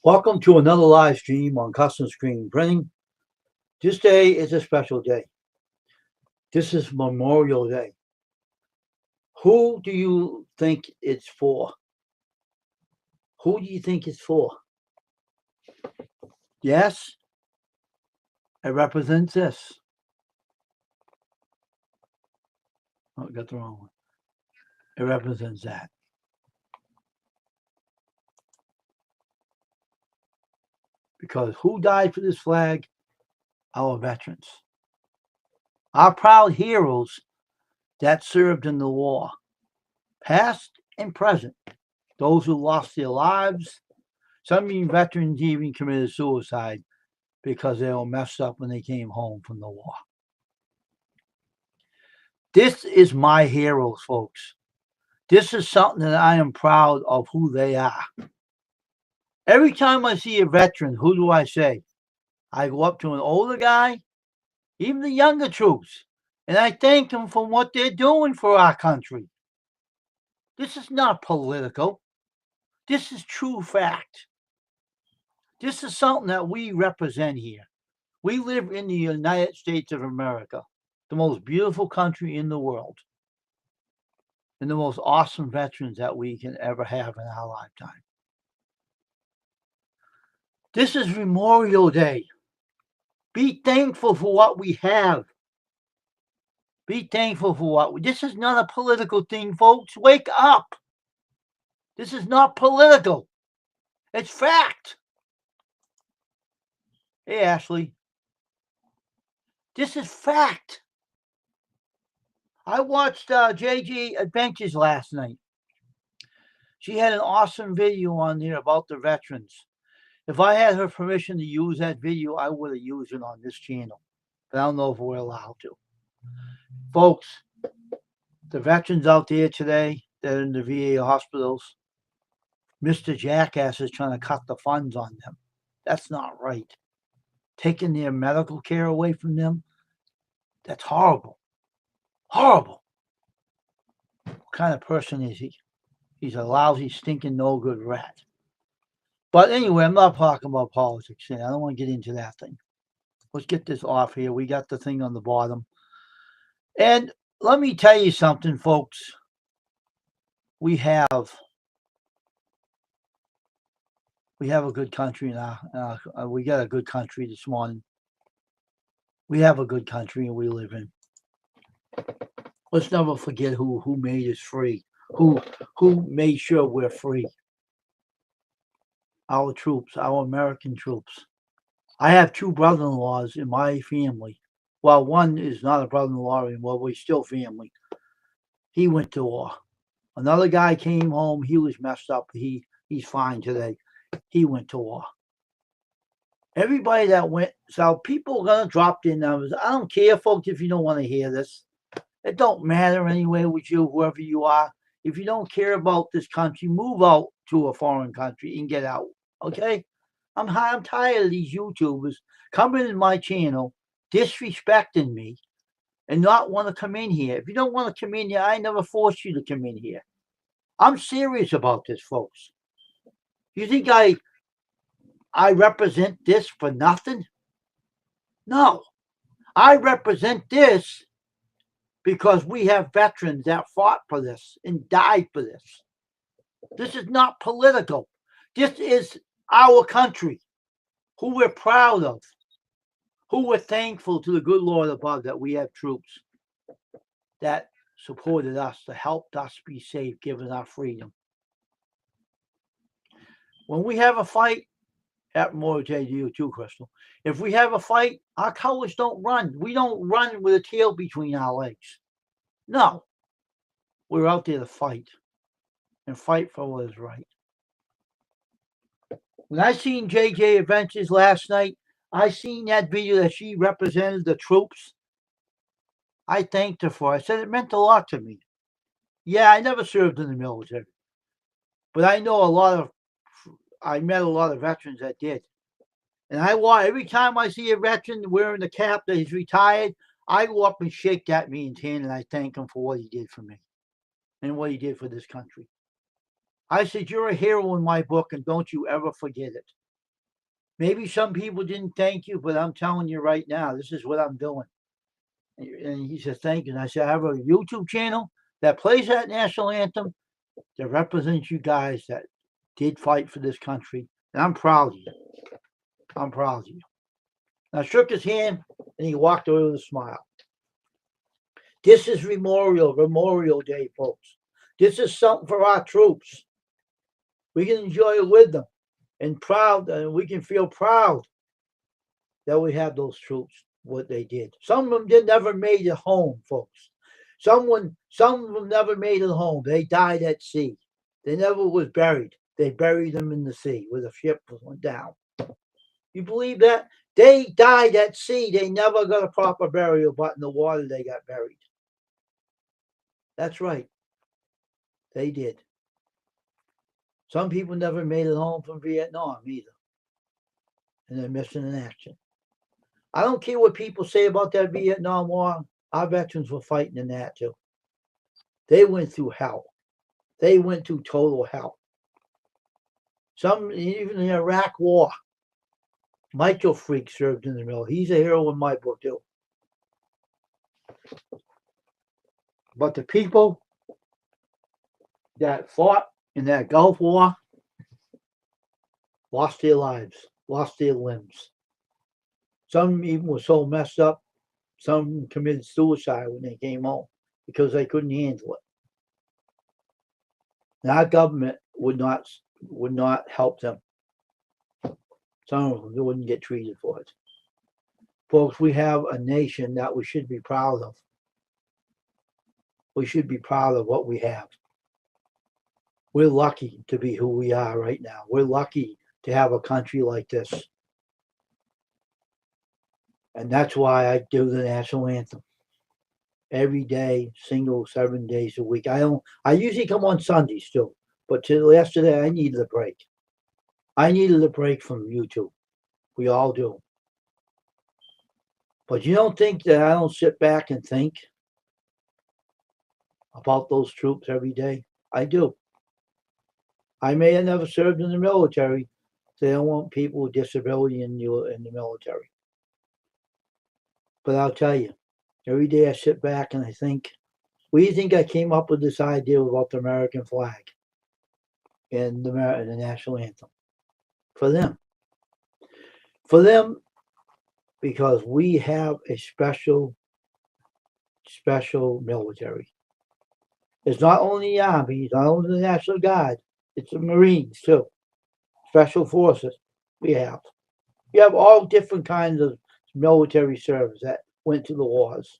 Welcome to another live stream on Custom Screen Printing. This day is a special day. This is Memorial Day. Who do you think it's for? Who do you think it's for? Yes, it represents this. Oh, I got the wrong one. It represents that. Because who died for this flag? Our veterans. Our proud heroes that served in the war, past and present. Those who lost their lives. Some veterans even committed suicide because they were messed up when they came home from the war. This is my heroes, folks. This is something that I am proud of who they are. Every time I see a veteran, who do I say? I go up to an older guy, even the younger troops, and I thank them for what they're doing for our country. This is not political. This is true fact. This is something that we represent here. We live in the United States of America, the most beautiful country in the world, and the most awesome veterans that we can ever have in our lifetime. This is Memorial Day. Be thankful for what we have. Be thankful for what this is not a political thing, folks. Wake up. This is not political. It's fact. Hey, Ashley. This is fact. I watched JJ Adventures last night. She had an awesome video on there about the veterans. If I had her permission to use that video, I would have used it on this channel. But I don't know if we're allowed to. Folks, the veterans out there today that are in the VA hospitals, Mr. Jackass is trying to cut the funds on them. That's not right. Taking their medical care away from them, that's horrible. Horrible. What kind of person is he? He's a lousy, stinking, no good rat. But anyway, I'm not talking about politics here. I don't want to get into that thing. Let's get this off here. We got the thing on the bottom. And let me tell you something, folks. We have a good country now. We got a good country this morning. We have a good country and we live in. Let's never forget who made us free. Who made sure we're free. Our troops, our American troops. I have two brother-in-laws in my family. Well, one is not a brother-in-law anymore. We're still family. He went to war. Another guy came home. He was messed up. He's fine today. He went to war. Everybody that went, so people are going to drop their numbers. I don't care, folks, if you don't want to hear this. It don't matter anyway with you, whoever you are. If you don't care about this country, move out to a foreign country and get out, okay? I'm tired of these YouTubers coming in my channel, disrespecting me, and not want to come in here. If you don't want to come in here, I never forced you to come in here. I'm serious about this, folks. You think I represent this for nothing? No. I represent this because we have veterans that fought for this and died for this. This is not political. This is our country, who we're proud of, who we're thankful to the good Lord above that we have troops that supported us, that helped us be safe, giving our freedom. When we have a fight, at more to you too, Crystal. If we have a fight, our colors don't run. We don't run with a tail between our legs. No. We're out there to fight and fight for what is right. When I seen JJ Adventures last night, I seen that video that she represented the troops. I thanked her for it. I said it meant a lot to me. Yeah, I never served in the military. But I know I met a lot of veterans that did. And every time I see a veteran wearing the cap that he's retired, I go up and shake that man's hand and I thank him for what he did for me and what he did for this country. I said, you're a hero in my book and don't you ever forget it. Maybe some people didn't thank you, but I'm telling you right now, this is what I'm doing. And he said, thank you. And I said, I have a YouTube channel that plays that national anthem that represents you guys that did fight for this country. And I'm proud of you. I'm proud of you. And I shook his hand and he walked away with a smile. This is Memorial Day, folks. This is something for our troops. We can enjoy it with them and proud, and we can feel proud that we have those troops, what they did. Some of them never made it home, folks. Some of them never made it home. They died at sea. They never was buried. They buried them in the sea where the ship went down. You believe that? They died at sea. They never got a proper burial, but in the water they got buried. That's right. They did. Some people never made it home from Vietnam either. And they're missing in action. I don't care what people say about that Vietnam War. Our veterans were fighting in that too. They went through hell. They went through total hell. Some, even in the Iraq War, Michael Freak served in the middle. He's a hero in my book too. But the people that fought in that Gulf War lost their lives, lost their limbs. Some even were so messed up, some committed suicide when they came home because they couldn't handle it. And our government would not help them. Some of them wouldn't get treated for it. Folks, we have a nation that we should be proud of. We should be proud of what we have. We're lucky to be who we are right now. We're lucky to have a country like this. And that's why I do the national anthem every day, 7 days a week. I usually come on Sundays too, but yesterday I needed a break. I needed a break from YouTube. We all do. But you don't think that I don't sit back and think about those troops every day? I do. I may have never served in the military. They don't want people with disability in the military. But I'll tell you, every day I sit back and I think, what do you think I came up with this idea about the American flag and the national anthem? For them. For them, because we have a special military. It's not only the Army, it's not only the National Guard, it's the Marines too. Special Forces we have. You have all different kinds of military service that went to the wars.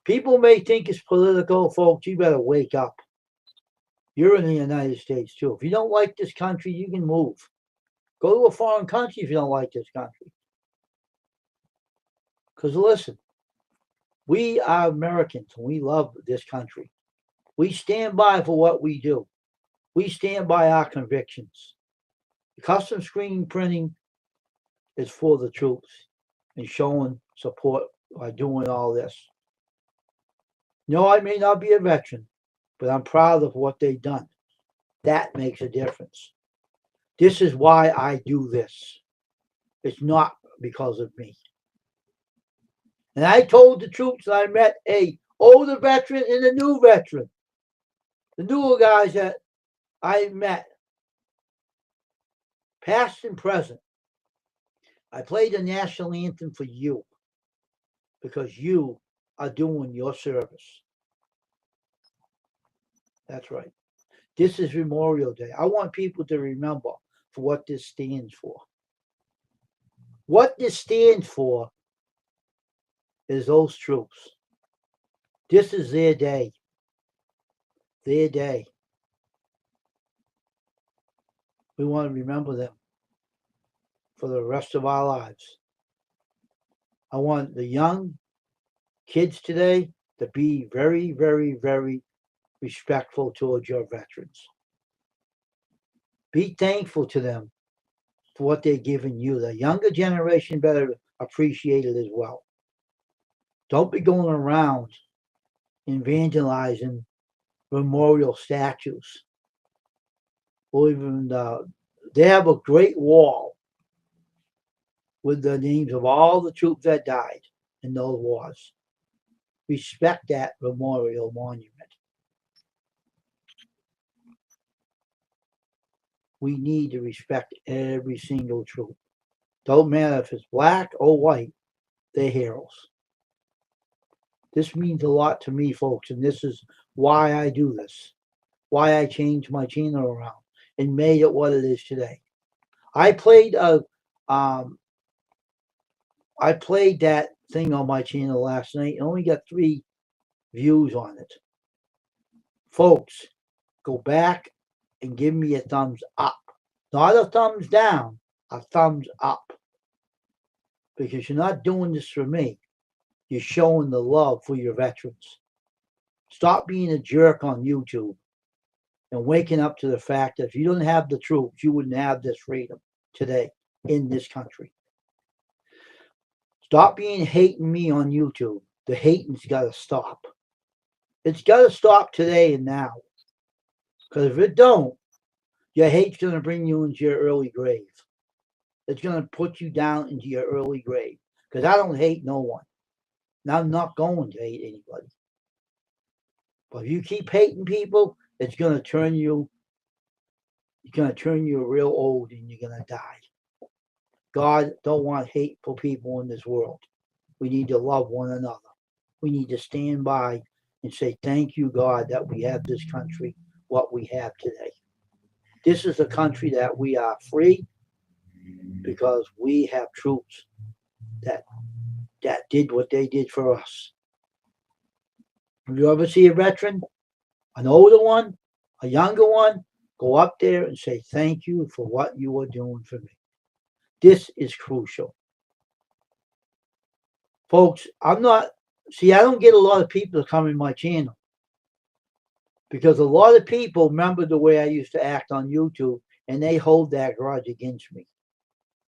People may think it's political, folks. You better wake up. You're in the United States too. If you don't like this country, you can move. Go to a foreign country if you don't like this country. Because listen, we are Americans and we love this country. We stand by for what we do. We stand by our convictions. The custom screen printing is for the troops and showing support by doing all this. No, I may not be a veteran, but I'm proud of what they've done. That makes a difference. This is why I do this. It's not because of me. And I told the troops that I met a older veteran and a new veteran. The newer guys that I met, past and present. I played the national anthem for you because you are doing your service. That's right. This is Memorial Day. I want people to remember for what this stands for. What this stands for is those troops. This is their day. Their day. We want to remember them for the rest of our lives. I want the young kids today to be very, very, very respectful towards your veterans. Be thankful to them for what they're giving you. The younger generation better appreciate it as well. Don't be going around evangelizing memorial statues. Or even they have a great wall with the names of all the troops that died in those wars. Respect that memorial monument. We need to respect every single troop. Don't matter if it's black or white, they're heroes. This means a lot to me, folks, and this is why I do this, why I changed my channel around and made it what it is today. I played that thing on my channel last night and only got 3 views on it. Folks, go back and give me a thumbs up. Not a thumbs down, a thumbs up. Because you're not doing this for me. You're showing the love for your veterans. Stop being a jerk on YouTube and waking up to the fact that if you don't have the troops, you wouldn't have this freedom today in this country. Stop being hating me on YouTube. The hating's got to stop. It's got to stop today and now. Because if it don't, your hate's going to bring you into your early grave. It's going to put you down into your early grave. Because I don't hate no one. And I'm not going to hate anybody. But if you keep hating people, it's going to turn you real old and you're going to die. God don't want hateful people in this world. We need to love one another. We need to stand by and say, thank you, God, that we have this country, what we have today. This is a country that we are free because we have troops that did what they did for us. If you ever see a veteran, an older one, a younger one, go up there and say, thank you for what you are doing for me. This is crucial. Folks, I don't get a lot of people to come in my channel because a lot of people remember the way I used to act on YouTube and they hold that grudge against me.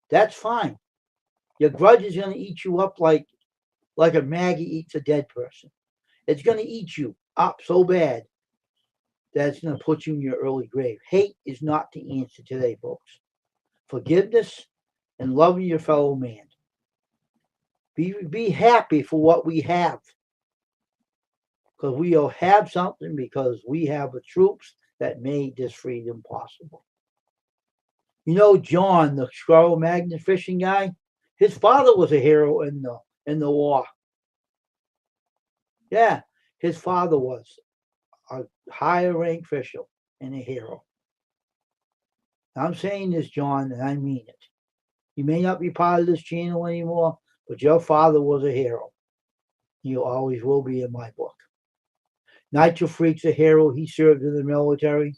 That's fine. Your grudge is going to eat you up like a maggie eats a dead person. It's going to eat you up so bad that it's going to put you in your early grave. Hate is not the answer today, folks. Forgiveness and loving your fellow man. Be happy for what we have. Because we'll have something because we have the troops that made this freedom possible. You know, John, the Squirrel Magnet fishing guy, his father was a hero in the war. Yeah, his father was a higher rank official and a hero. I'm saying this, John, and I mean it. You may not be part of this channel anymore, but your father was a hero. You always will be in my book. Nitro Freak's a hero. He served in the military.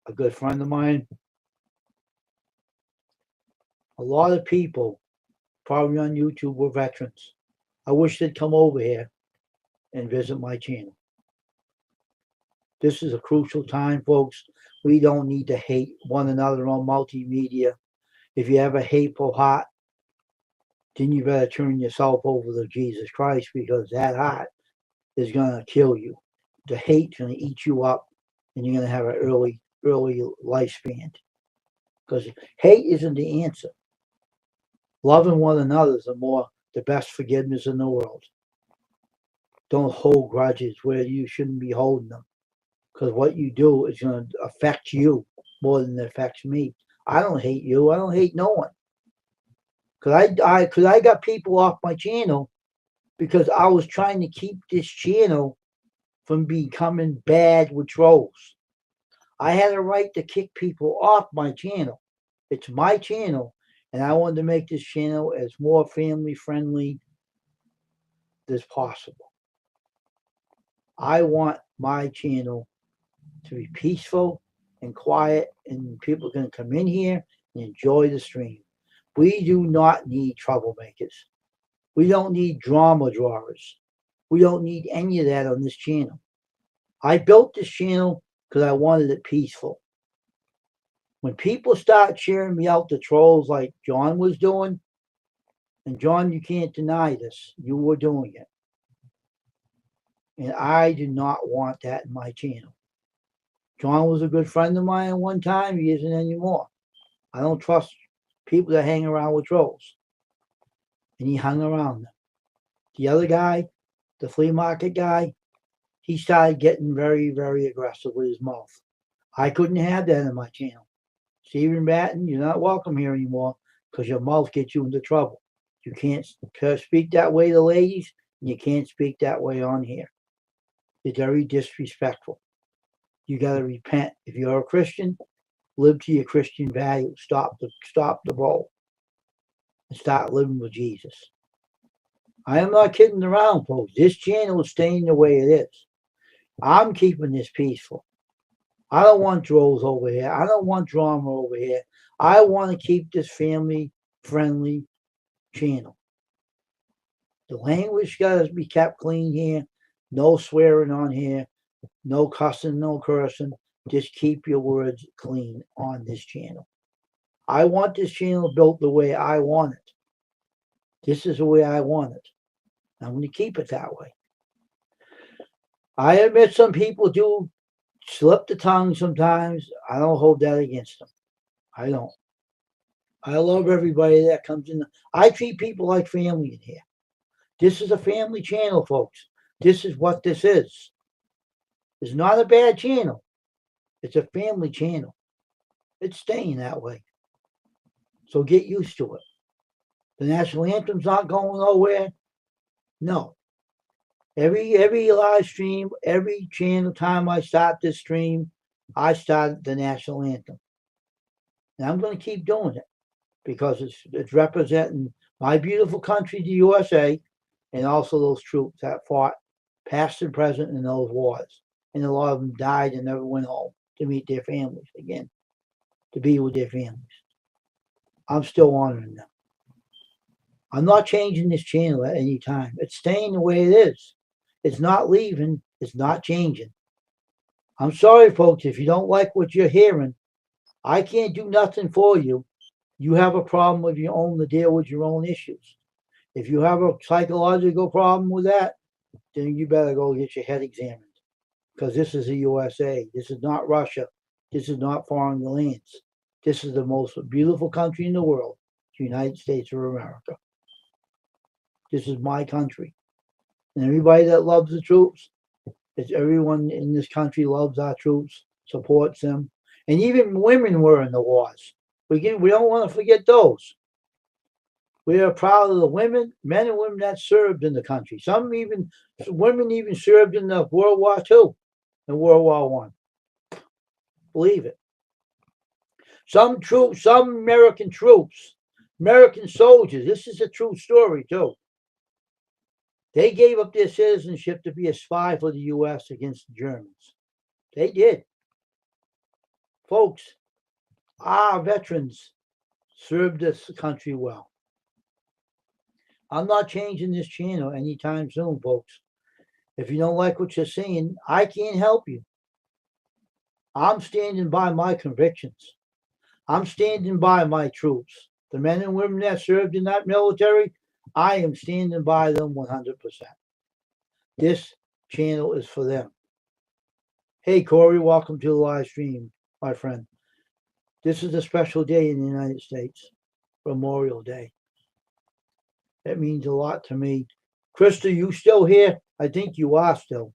A good friend of mine. A lot of people probably on YouTube were veterans. I wish they'd come over here and visit my channel. This is a crucial time, folks. We don't need to hate one another on multimedia. If you have a hateful heart, then you better turn yourself over to Jesus Christ because that heart is going to kill you. The hate's going to eat you up and you're going to have an early lifespan. Because hate isn't the answer. Loving one another is the best forgiveness in the world. Don't hold grudges where you shouldn't be holding them. Because what you do is going to affect you more than it affects me. I don't hate you. I don't hate no one. Because I got people off my channel because I was trying to keep this channel from becoming bad with trolls. I had a right to kick people off my channel. It's my channel, and I wanted to make this channel as more family friendly as possible. I want my channel to be peaceful and quiet, and people can come in here and enjoy the stream. We do not need troublemakers. We don't need drama drawers. We don't need any of that on this channel. I built this channel because I wanted it peaceful. When people start cheering me out, the trolls like John was doing, And John, you can't deny this. You were doing it. And I did not want that in my channel. John was a good friend of mine at one time. He isn't anymore. I don't trust people that hang around with trolls. And he hung around them. The other guy, the flea market guy, he started getting very, very aggressive with his mouth. I couldn't have that in my channel. Stephen Batten, you're not welcome here anymore because your mouth gets you into trouble. You can't speak that way to ladies, and you can't speak that way on here. It's very disrespectful. You got to repent. If you're a Christian, live to your Christian values. Stop the bull and start living with Jesus. I am not kidding around, folks. This channel is staying the way it is. I'm keeping this peaceful. I don't want trolls over here. I don't want drama over here. I want to keep this family-friendly channel. The language got to be kept clean here. No swearing on here. No cussing, no cursing. Just keep your words clean on this channel. I want this channel built the way I want it. This is the way I want it. I'm going to keep it that way. I admit some people do slip the tongue sometimes. I don't hold that against them. I don't. I love everybody that comes in. I treat people like family in here. This is a family channel, folks. This is what this is. It's not a bad channel. It's a family channel. It's staying that way. So get used to it. The national anthem's not going nowhere. No. Every live stream, every channel time I start this stream, I start the national anthem. And I'm going to keep doing it because it's representing my beautiful country, the USA, and also those troops that fought past and present in those wars. And a lot of them died and never went home to meet their families again, to be with their families. I'm still honoring them. I'm not changing this channel at any time. It's staying the way it is. It's not leaving. It's not changing. I'm sorry, folks, if you don't like what you're hearing, I can't do nothing for you. You have a problem with your own to deal with your own issues. If you have a psychological problem with that, then you better go get your head examined. Because this is the USA. This is not Russia. This is not foreign lands. This is the most beautiful country in the world, the United States of America. This is my country. And everybody that loves the troops, everyone in this country loves our troops, supports them. And even women were in the wars. We don't want to forget those. We are proud of the men and women that served in the country. Women even served in the World War II and World War I. Believe it. Some American troops, American soldiers, this is a true story too. They gave up their citizenship to be a spy for the U.S. against the Germans. They did. Folks, our veterans served this country well. I'm not changing this channel anytime soon, folks. If you don't like what you're seeing, I can't help you. I'm standing by my convictions. I'm standing by my troops. The men and women that served in that military, I am standing by them 100%. This channel is for them. Hey, Corey, welcome to the live stream, my friend. This is a special day in the United States, Memorial Day. That means a lot to me. Krista, you still here? I think you are still.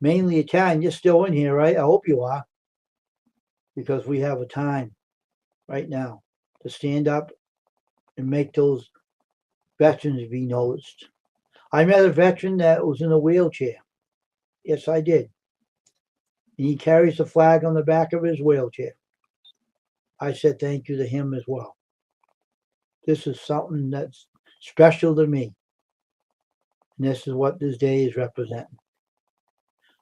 Mainly Italian, you're still in here, right? I hope you are. Because we have a time right now to stand up and make those veterans be noticed. I met a veteran that was in a wheelchair. Yes, I did. And he carries the flag on the back of his wheelchair. I said thank you to him as well. This is something that's special to me. And this is what this day is representing.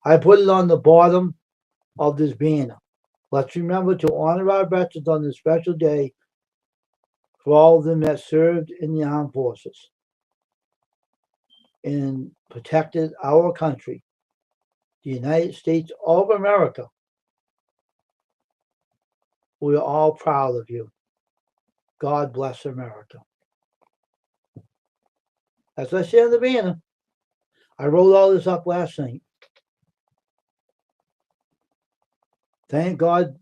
I put it on the bottom of this banner. Let's remember to honor our veterans on this special day for all of them that served in the armed forces and protected our country, the United States of America. We are all proud of you. God bless America. As I said on the banner, I wrote all this up last night. Thank God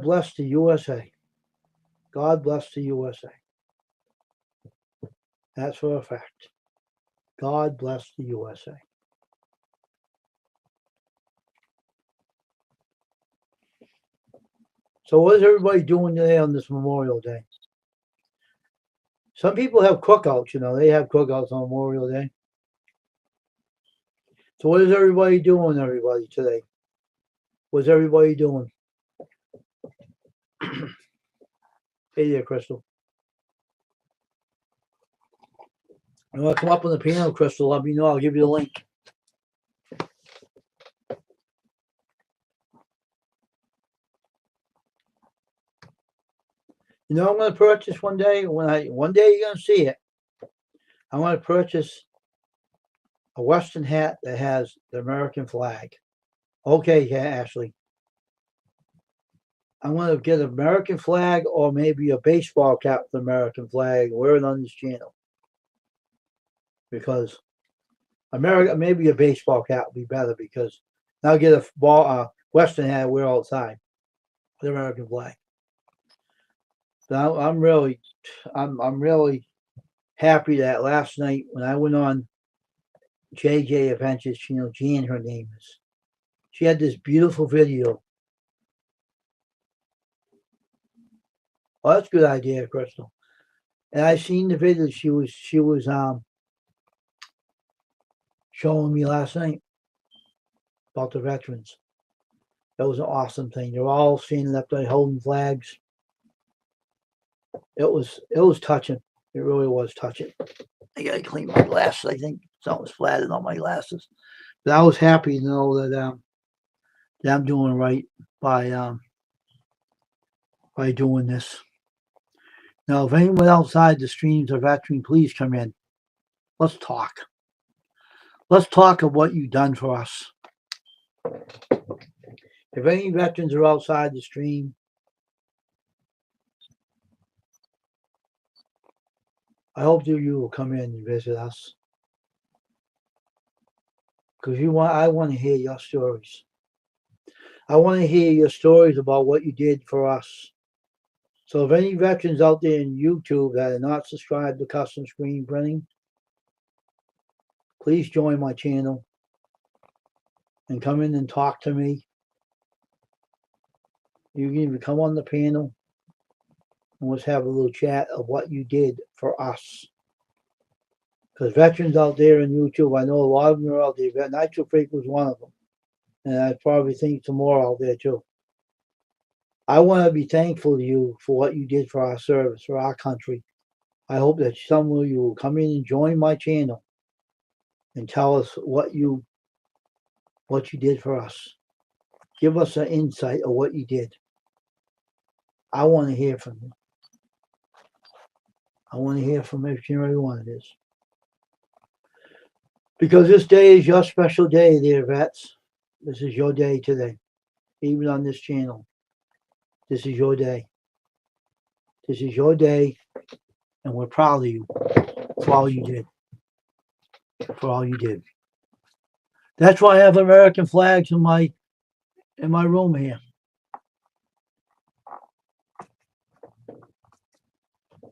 bless the USA. God bless the USA. That's for a fact. God bless the USA. So what is everybody doing today on this Memorial Day? Some people have cookouts, they have cookouts on Memorial Day. So what is everybody doing, today? What's everybody doing? Hey there, Crystal. You want to come up on the panel, Crystal? Let me know. I'll give you the link. I'm going to purchase one day. One day you're going to see it. I'm going to purchase a Western hat that has the American flag. Okay, Ashley. I'm going to get an American flag or maybe a baseball cap with the American flag. Wear it on this channel. Because maybe a baseball cap would be better because I'll get a Western hat I wear all the time. The American flag. So I'm really happy that last night when I went on JJ Adventures channel, Jan her name is. She had this beautiful video. Well, that's a good idea, Crystal. And I seen the video she was showing me last night about the veterans. That was an awesome thing. They're all standing up there holding flags. It was touching. It really was touching. I gotta clean my glasses. I think something's flattened on my glasses. But I was happy to know that I'm doing right by doing this. Now, if anyone outside the streams are veteran, please come in. Let's talk. Let's talk of what you've done for us. If any veterans are outside the stream, I hope that you will come in and visit us. Because I want to hear your stories. I want to hear your stories about what you did for us. So if any veterans out there in YouTube that are not subscribed to Custom Screen Printing, please join my channel and come in and talk to me. You can even come on the panel and let's have a little chat of what you did for us. Because veterans out there in YouTube, I know a lot of them are out there. Nitro Freak was one of them. And I probably think some more out there too. I want to be thankful to you for what you did for our service, for our country. I hope that some of you will come in and join my channel and tell us what you did for us. Give us an insight of what you did. I want to hear from you. I want to hear from each and every one of this. Because this day is your special day, dear vets. This is your day today. Even on this channel. This is your day. This is your day, and we're proud of you for all you did. For all you did. That's why I have American flags in my room here.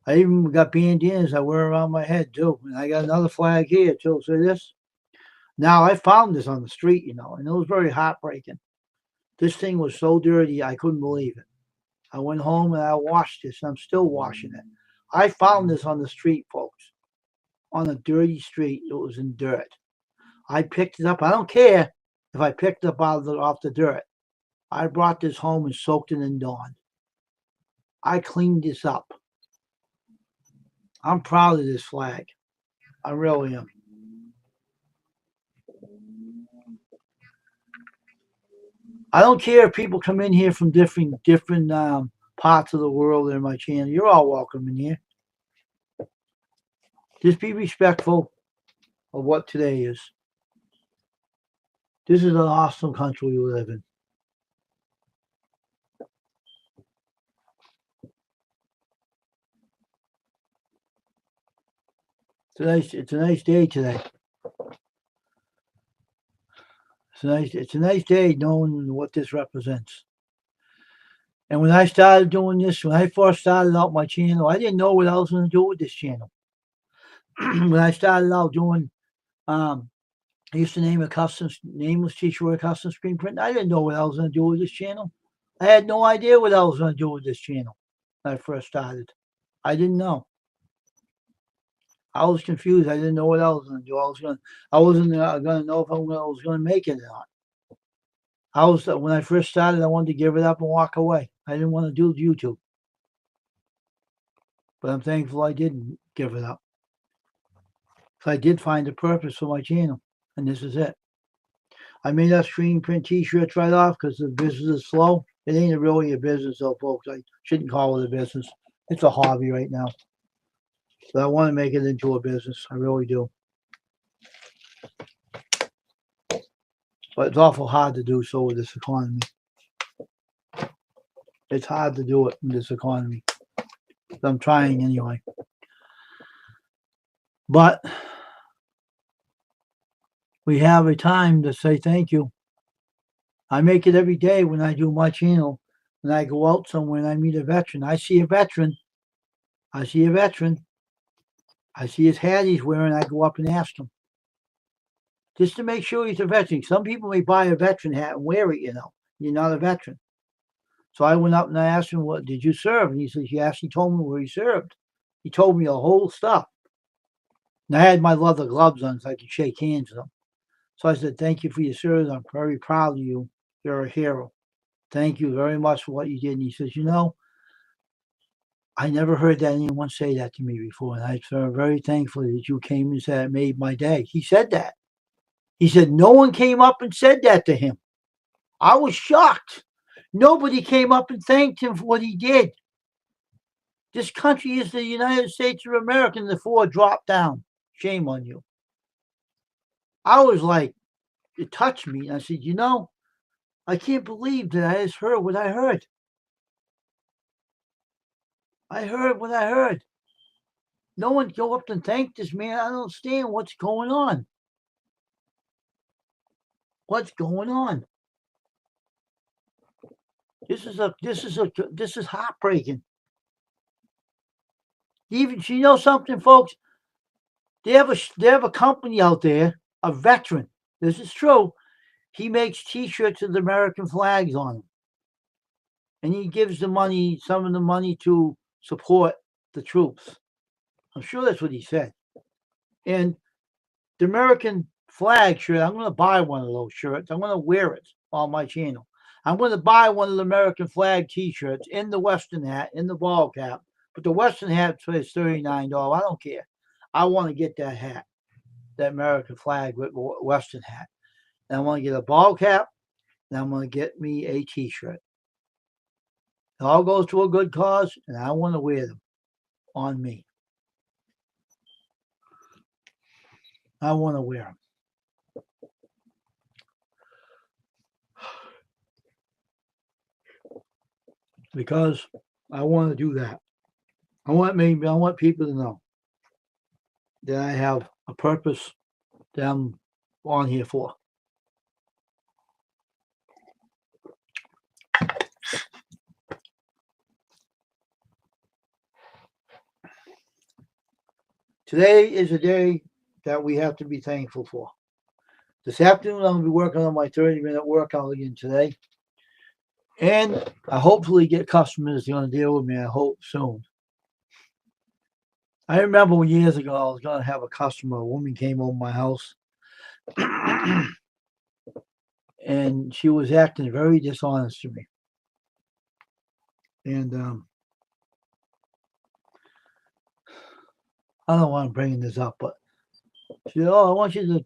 I even got bandanas I wear around my head too. And I got another flag here too. See this? Now I found this on the street, and it was very heartbreaking. This thing was so dirty I couldn't believe it. I went home and I washed this, and I'm still washing it. I found this on the street, folks. On a dirty street. It was in dirt. I picked it up. I don't care if I picked it up off the dirt. I brought this home and soaked it in Dawn. I cleaned this up. I'm proud of this flag. I really am. I don't care if people come in here from different parts of the world in my channel. You're all welcome in here. Just be respectful of what today is. This is an awesome country we live in. It's a nice day today. It's a nice day knowing what this represents. And when I started doing this, when I first started out my channel, I didn't know what I was going to do with this channel. When I started out doing, um, I used to name a custom nameless t-shirt, a custom screen print. I didn't know what I was going to do with this channel. I had no idea what I was going to do with this channel when I first started. I didn't know. I was confused. I didn't know what I was going to do. I wasn't going to know if I was going to make it or not. When I first started, I wanted to give it up and walk away. I didn't want to do YouTube. But I'm thankful I didn't give it up. So I did find a purpose for my channel, and this is it. I made that screen print t-shirts right off because the business is slow. It ain't really a business though, folks. I shouldn't call it a business. It's a hobby right now. But I want to make it into a business. I really do. But it's awful hard to do so with this economy. It's hard to do it in this economy. But I'm trying anyway. But we have a time to say thank you. I make it every day when I do my channel. When I go out somewhere and I meet a veteran, I see a veteran. I see his hat he's wearing. I go up and ask him. Just to make sure he's a veteran. Some people may buy a veteran hat and wear it, You're not a veteran. So I went up and I asked him, "What did you serve?" And he says, "Yes." He told me where he served. He told me the whole stuff. And I had my leather gloves on so I could shake hands with him. So I said, "Thank you for your service. I'm very proud of you. You're a hero. Thank you very much for what you did." And he says, I never heard that anyone say that to me before. And I'm very thankful that you came and said it made my day. He said that. He said no one came up and said that to him. I was shocked. Nobody came up and thanked him for what he did. This country is the United States of America, and the four dropped down. Shame on you. I was like, it touched me. And I said, I can't believe that I just heard what I heard. I heard what I heard. No one go up and thank this man. I don't understand what's going on. What's going on? This is heartbreaking. Even something, folks. They have a company out there, a veteran. This is true. He makes T-shirts with American flags on them, and he gives some of the money to support the troops. I'm sure that's what he said. And the American flag shirt, I'm going to buy one of those shirts. I'm going to wear it on my channel. I'm going to buy one of the American flag T-shirts in the Western hat, in the ball cap. But the Western hat is $39. I don't care. I want to get that hat, that American flag with Western hat. And I want to get a ball cap, and I'm going to get me a T-shirt. It all goes to a good cause, and I want to wear them on me. I want to wear them. Because I want to do that. I want people to know that I have a purpose that I'm on here for. Today is a day that we have to be thankful for. This afternoon, I'm going to be working on my 30-minute workout again today. And I hopefully get customers that are going to deal with me, I hope, soon. I remember years ago, I was going to have a woman came over my house. And she was acting very dishonest to me. And I don't know why I'm bringing this up, but she said, "Oh, I want you to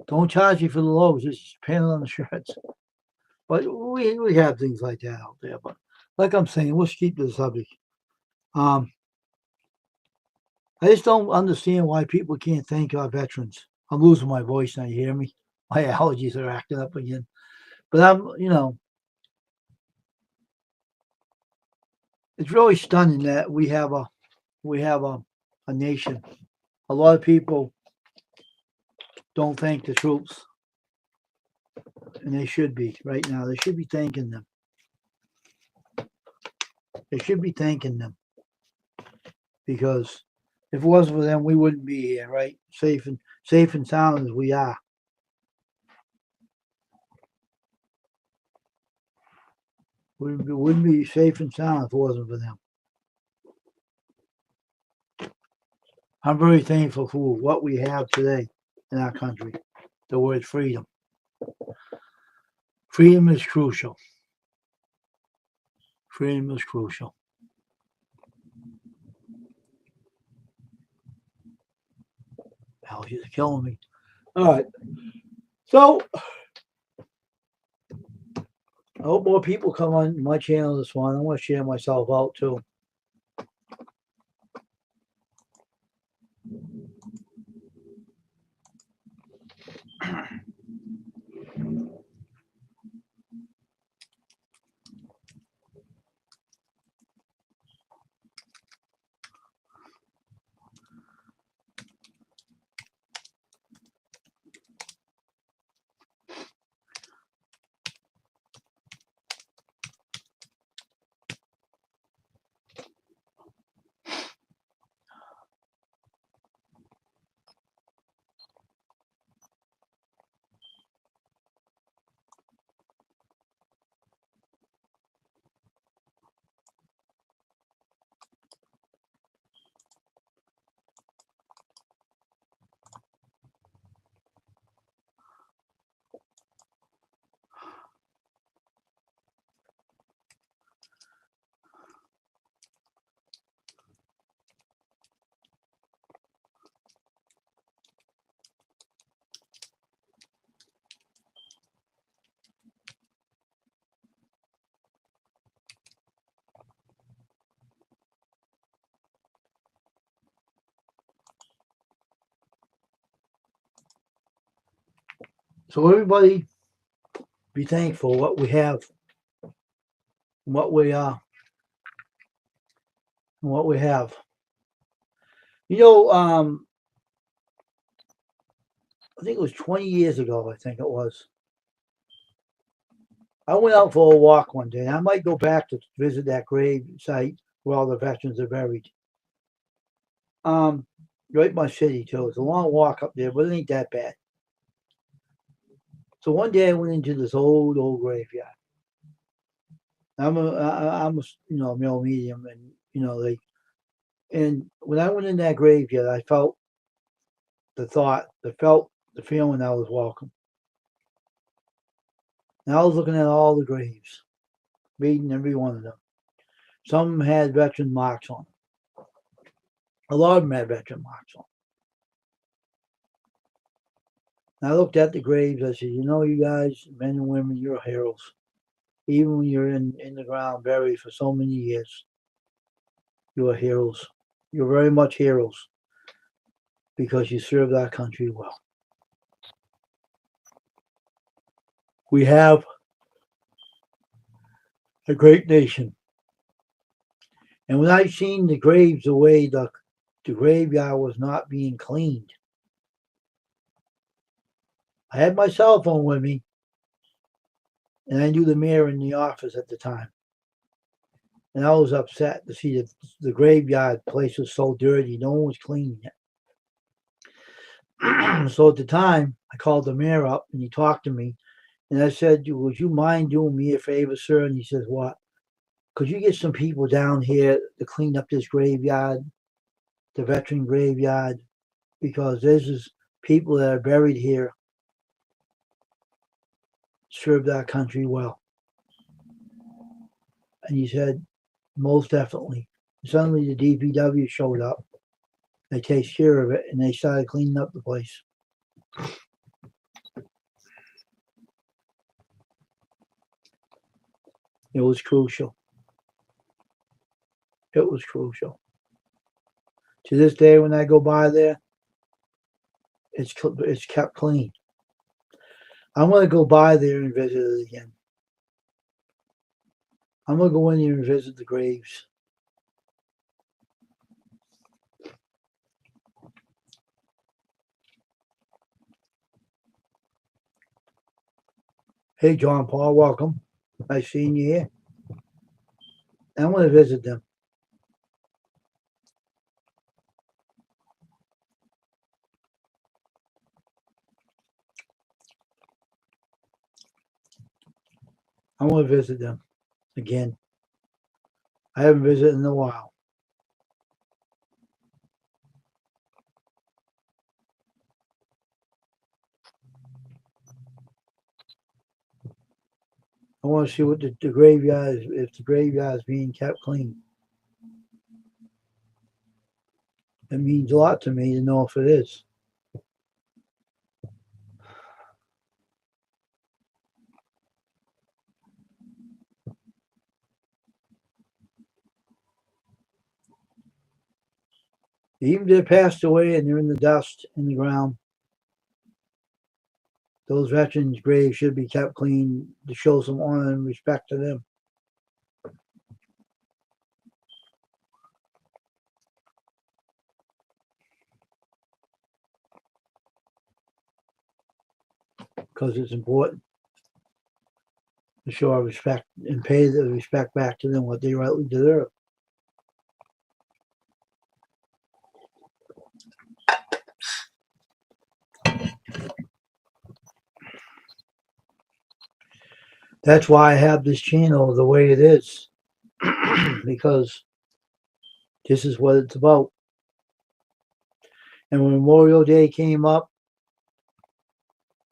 don't charge me for the loaves, just pay on the shirts." But we have things like that out there. But like I'm saying, let's keep the subject. I just don't understand why people can't thank our veterans. I'm losing my voice now. You hear me? My allergies are acting up again. But it's really stunning that we have a nation, A lot of people don't thank the troops, and they should be right now. They should be thanking them. They should be thanking them because if it wasn't for them, we wouldn't be here, right? Safe and sound as we are. We wouldn't be safe and sound if it wasn't for them. I'm very thankful for what we have today in our country. The word freedom. Freedom is crucial. Freedom is crucial. Allergies are killing me. All right. So I hope more people come on my channel this one. I want to share myself out too. So everybody be thankful what we have, what we are, and what we have. You know, I think it was 20 years ago. I think it was. I went out for a walk one day. I might go back to visit that grave site where all the veterans are buried. Um, right in my city too. It's a long walk up there, but it ain't that bad. So one day I went into this old graveyard. I'm a male medium, and and when I went in that graveyard, I felt the feeling I was welcome. And I was looking at all the graves, reading every one of them. Some had veteran marks on them. A lot of them had veteran marks on them. And I looked at the graves. I said, you guys, men and women, you're heroes. Even when you're in the ground buried for so many years, you are heroes. You're very much heroes because you served our country well. We have a great nation. And when I seen the graves, the way the graveyard was not being cleaned, I had my cell phone with me, and I knew the mayor in the office at the time. And I was upset to see that the graveyard place was so dirty. No one was cleaning it. So at the time, I called the mayor up, and he talked to me. And I said, would you mind doing me a favor, sir? And he says, what? Could you get some people down here to clean up this graveyard, the veteran graveyard? Because there's just people that are buried here, served our country well. And he said, most definitely. Suddenly the DPW showed up. They take care of it, and they started cleaning up the place. It was crucial. It was crucial. To this day, when I go by there, it's kept clean. I'm going to go by there and visit it again. I'm going to go in there and visit the graves. Hey, John Paul, welcome. Nice seeing you here. I want to visit them. I want to visit them again. I haven't visited in a while. I want to see what the graveyard is, if the graveyard is being kept clean. It means a lot to me to know if it is. Even if they're passed away and they're in the dust in the ground, those veterans' graves should be kept clean to show some honor and respect to them. Because it's important to show our respect and pay the respect back to them what they rightly deserve. That's why I have this channel the way it is, because this is what it's about. And when Memorial Day came up,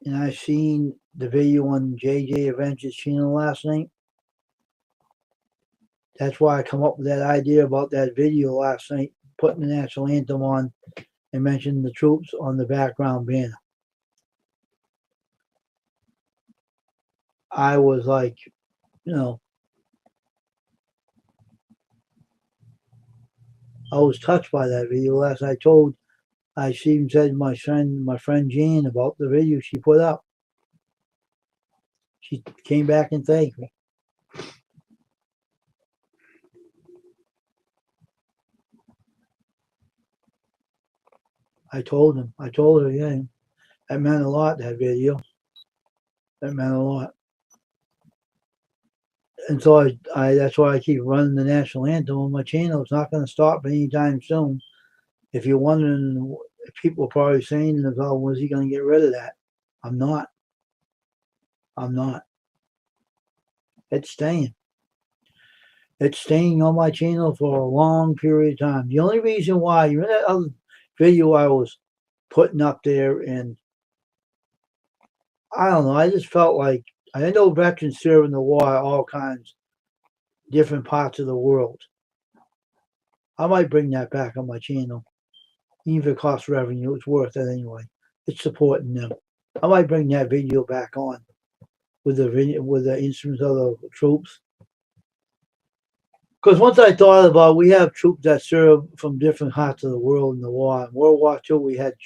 and I seen the video on JJ Adventures channel last night, that's why I come up with that idea about that video last night, putting the national anthem on and mentioning the troops on the background banner. I was like, I was touched by that video. Last I even said my friend Jan about the video she put up. She came back and thanked me. I told her, yeah, that meant a lot, that video. That meant a lot. And so that's why I keep running the national anthem on my channel. It's not going to stop anytime soon. If you're wondering, people are probably saying to themselves, was he going to get rid of that? I'm not. It's staying. It's staying on my channel for a long period of time. The only reason why, you know that other video I was putting up there, and I don't know, I just felt like, I know veterans serve in the war all kinds, different parts of the world. I might bring that back on my channel. Even if it costs revenue, it's worth it anyway. It's supporting them. I might bring that video back on with the instruments of the troops. Because once I thought about, we have troops that serve from different parts of the world in the war. In World War II, we had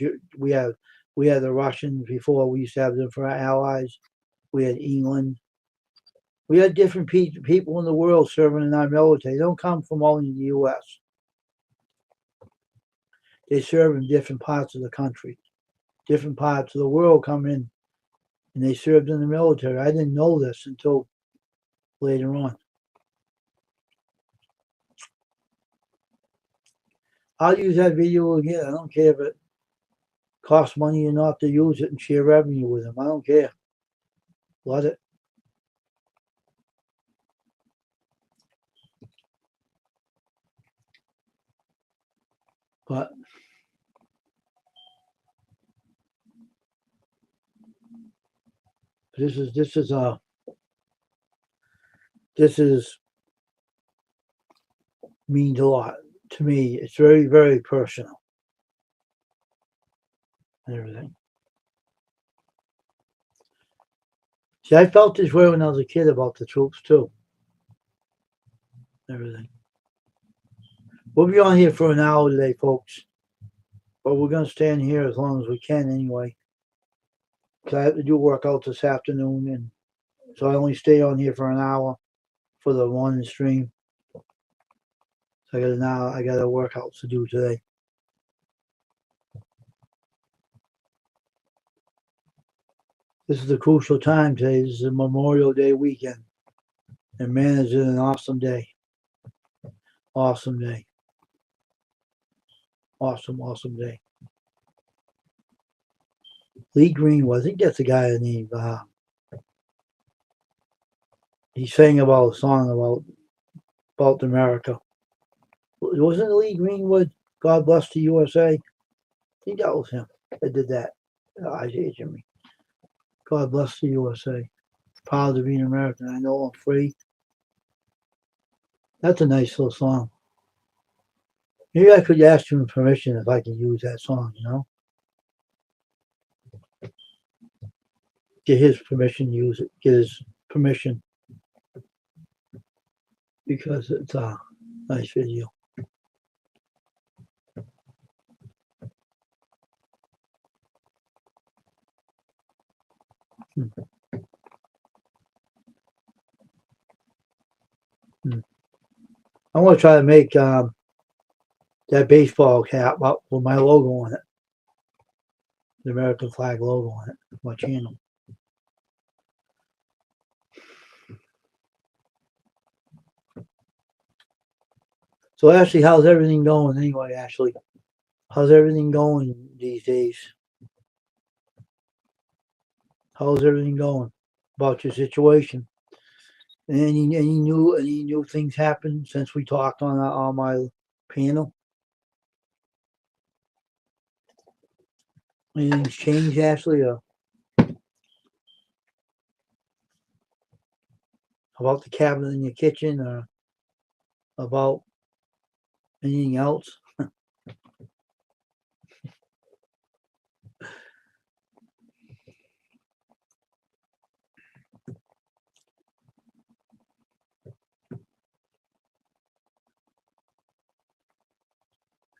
the Russians before. We used to have them for our allies. We had England. We had different people in the world serving in our military. They don't come from only the U.S. They serve in different parts of the country. Different parts of the world come in, and they served in the military. I didn't know this until later on. I'll use that video again. I don't care if it costs money or not to use it and share revenue with them. I don't care. Let it. But this means a lot to me. It's very, very personal and everything. See, I felt this way when I was a kid about the troops too. Everything. We'll be on here for an hour today, folks. But we're going to stay in here as long as we can anyway. Because I have to do workout this afternoon, and so I only stay on here for an hour for the morning stream. So I got a workout to do today. This is a crucial time today. This is a Memorial Day weekend. And man, is it an awesome day. Awesome day. Awesome day. Lee Greenwood, I think that's the guy named, he sang about a song about America. Wasn't it Lee Greenwood, God Bless the USA? I think that was him that did that. I say it to me. God bless the USA. Proud to be an American. I know I'm free. That's a nice little song. Maybe I could ask him permission if I could use that song, you know? Get his permission to use it. Get his permission. Because it's a nice video. I want to try to make that baseball cap up with my logo on it. The American flag logo on it. My channel. So Ashley, how's everything going anyway, Ashley? How's everything going these days? How's everything going about your situation? Any new things happened since we talked on my panel? Anything's changed, Ashley? About the cabinet in your kitchen, or about anything else?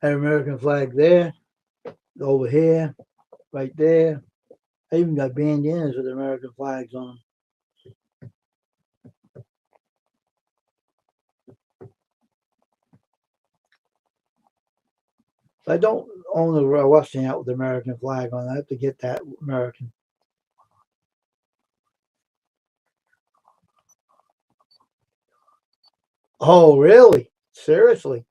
An American flag there, over here, right there. I even got bandanas with American flags on them. I don't own a Western hat with the American flag on. I have to get that American. Oh, really? Seriously?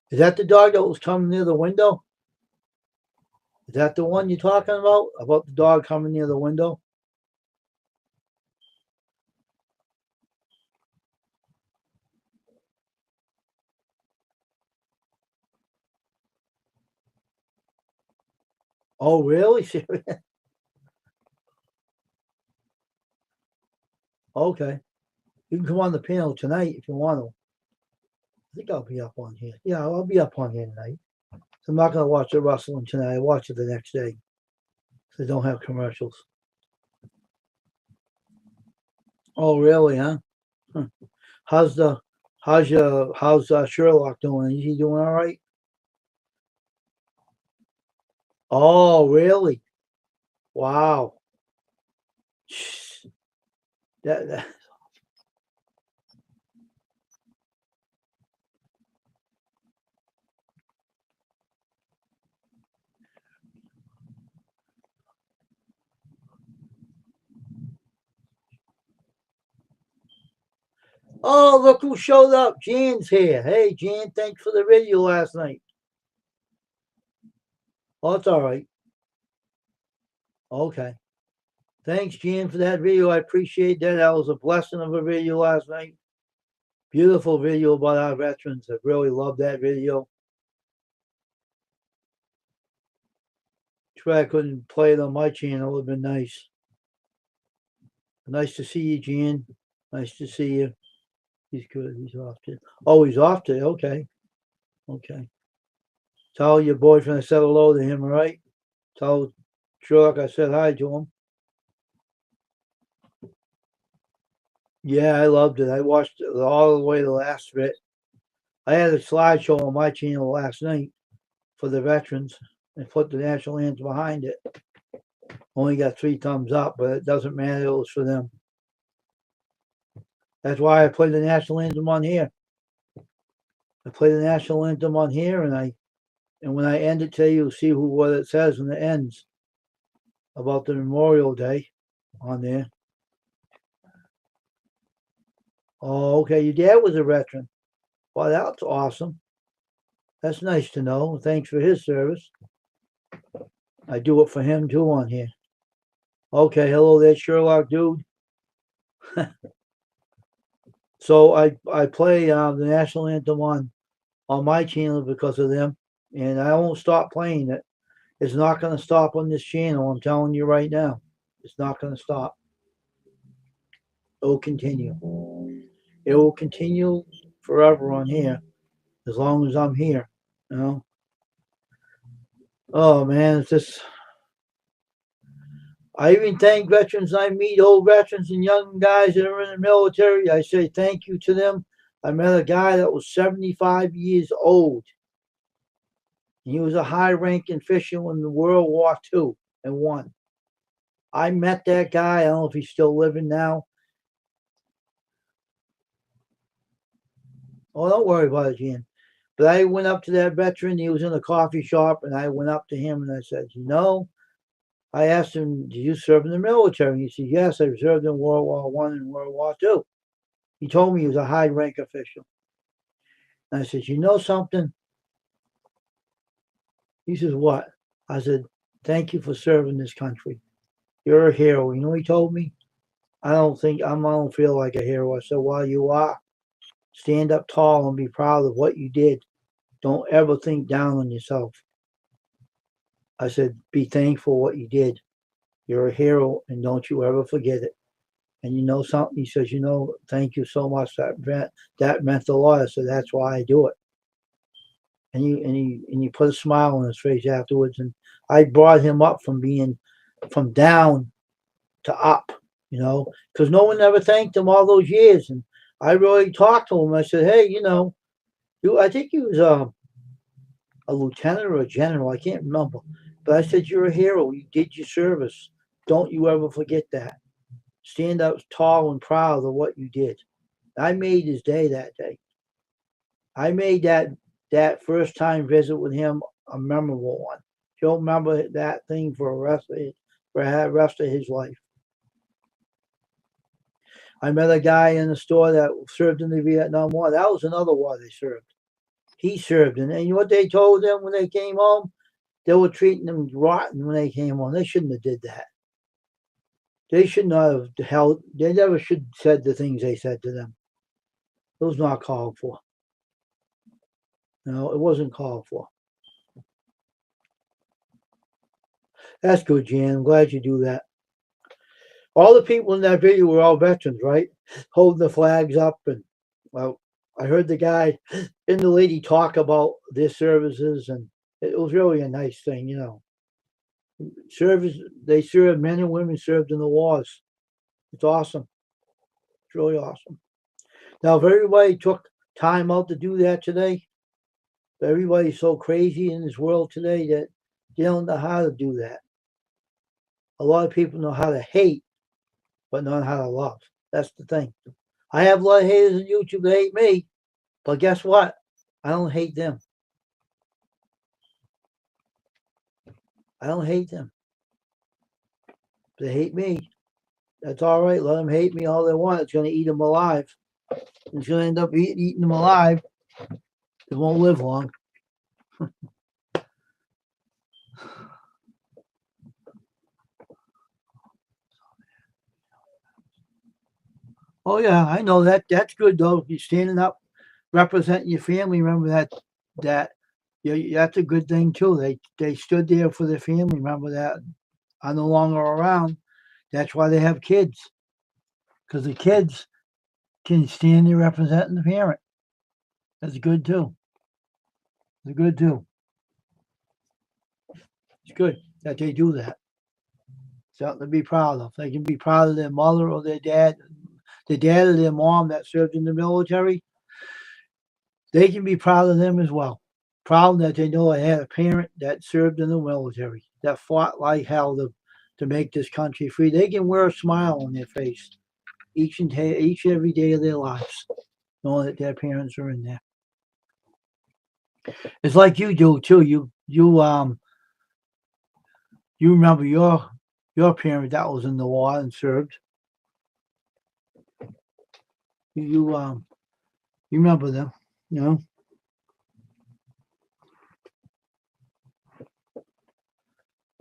Is that the dog that was coming near the window? Is that the one you're talking about? About the dog coming near the window? Oh, really? Okay. You can come on the panel tonight if you want to. I think I'll be up on here. Yeah, I'll be up on here tonight. So I'm not going to watch the wrestling tonight. I watch it the next day. So they don't have commercials. Oh, really, huh? How's Sherlock doing? Is he doing all right? Oh, really? Wow. That Oh, look who showed up. Jan's here. Hey, Jan, thanks for the video last night. Oh, it's all right. Okay. Thanks, Jan, for that video. I appreciate that. That was a blessing of a video last night. Beautiful video about our veterans. I really love that video. Too bad I couldn't play it on my channel. It would have been nice. Nice to see you, Jan. Nice to see you. He's good. He's off today. Oh, he's off today. Okay. Okay. Tell your boyfriend I said hello to him, all right? Tell Sherlock I said hi to him. Yeah, I loved it. I watched it all the way to the last bit. I had a slideshow on my channel last night for the veterans and put the national anthem behind it. Only got 3 thumbs up, but it doesn't matter. It was for them. That's why I play the national anthem on here. I play the national anthem on here, and when I end it today, you'll see what it says when it ends about the Memorial Day. on there. Oh, okay. Your dad was a veteran. Well, that's awesome. That's nice to know. Thanks for his service. I do it for him too on here. Okay, hello there, Sherlock dude. So I play the national anthem on my channel because of them, and I won't stop playing it. It's not going to stop on this channel. I'm telling you right now, it's not going to stop. It will continue. It will continue forever on here as long as I'm here. You know. Oh man, it's just. I even thank veterans. I meet old veterans and young guys that are in the military. I say thank you to them. I met a guy that was 75 years old. He was a high-ranking official in the World War II and won. I met that guy. I don't know if he's still living now. Oh, don't worry about it, Jan. But I went up to that veteran. He was in a coffee shop, and I went up to him and I said, I asked him, did you serve in the military? And he said, yes, I served in World War I and World War II. He told me he was a high-rank official. And I said, you know something? He says, what? I said, thank you for serving this country. You're a hero. You know what he told me? I don't feel like a hero. I said, well, you are. Stand up tall and be proud of what you did. Don't ever think down on yourself. I said, be thankful what you did. You're a hero, and don't you ever forget it. And you know something? He says, thank you so much. That meant a lot. I said, that's why I do it. And he put a smile on his face afterwards. And I brought him up from down to up, because no one ever thanked him all those years. And I really talked to him. I said, hey, I think he was a lieutenant or a general. I can't remember. But I said, you're a hero. You did your service. Don't you ever forget that. Stand up tall and proud of what you did. I made his day that day. I made that first time visit with him a memorable one. He'll remember that thing for the rest of his life. I met a guy in the store that served in the Vietnam War. That was another war they served. He served, and you know what they told them when they came home? They were treating them rotten when they came home. They shouldn't have did that. They should not have held. They never should have said the things they said to them. It was not called for. No, it wasn't called for. That's good, Jan. I'm glad you do that. All the people in that video were all veterans, right? Holding the flags up. And, well, I heard the guy and the lady talk about their services, and it was really a nice thing, Service, they served, men and women served in the wars. It's awesome. It's really awesome. Now, if everybody took time out to do that today, everybody's so crazy in this world today that they don't know how to do that. A lot of people know how to hate, but not how to love. That's the thing. I have a lot of haters on YouTube that hate me, but guess what? I don't hate them. I don't hate them. If they hate me, that's all right. Let them hate me all they want. It's going to eat them alive. It's going to end up eating them alive. They won't live long. Oh yeah, I know that. That's good though. You're standing up, representing your family. Remember that that's a good thing too. They stood there for their family. Remember that. I'm no longer around. That's why they have kids, because the kids can stand there representing the parent. That's good too. It's good too. It's good that they do that. Something to be proud of. They can be proud of their mother or their dad or their mom that served in the military. They can be proud of them as well. Proud that they know they had a parent that served in the military, that fought like hell to make this country free. They can wear a smile on their face each and every day of their lives, knowing that their parents are in there. It's like you do too. You remember your your parent that was in the war and served. You remember them, you know?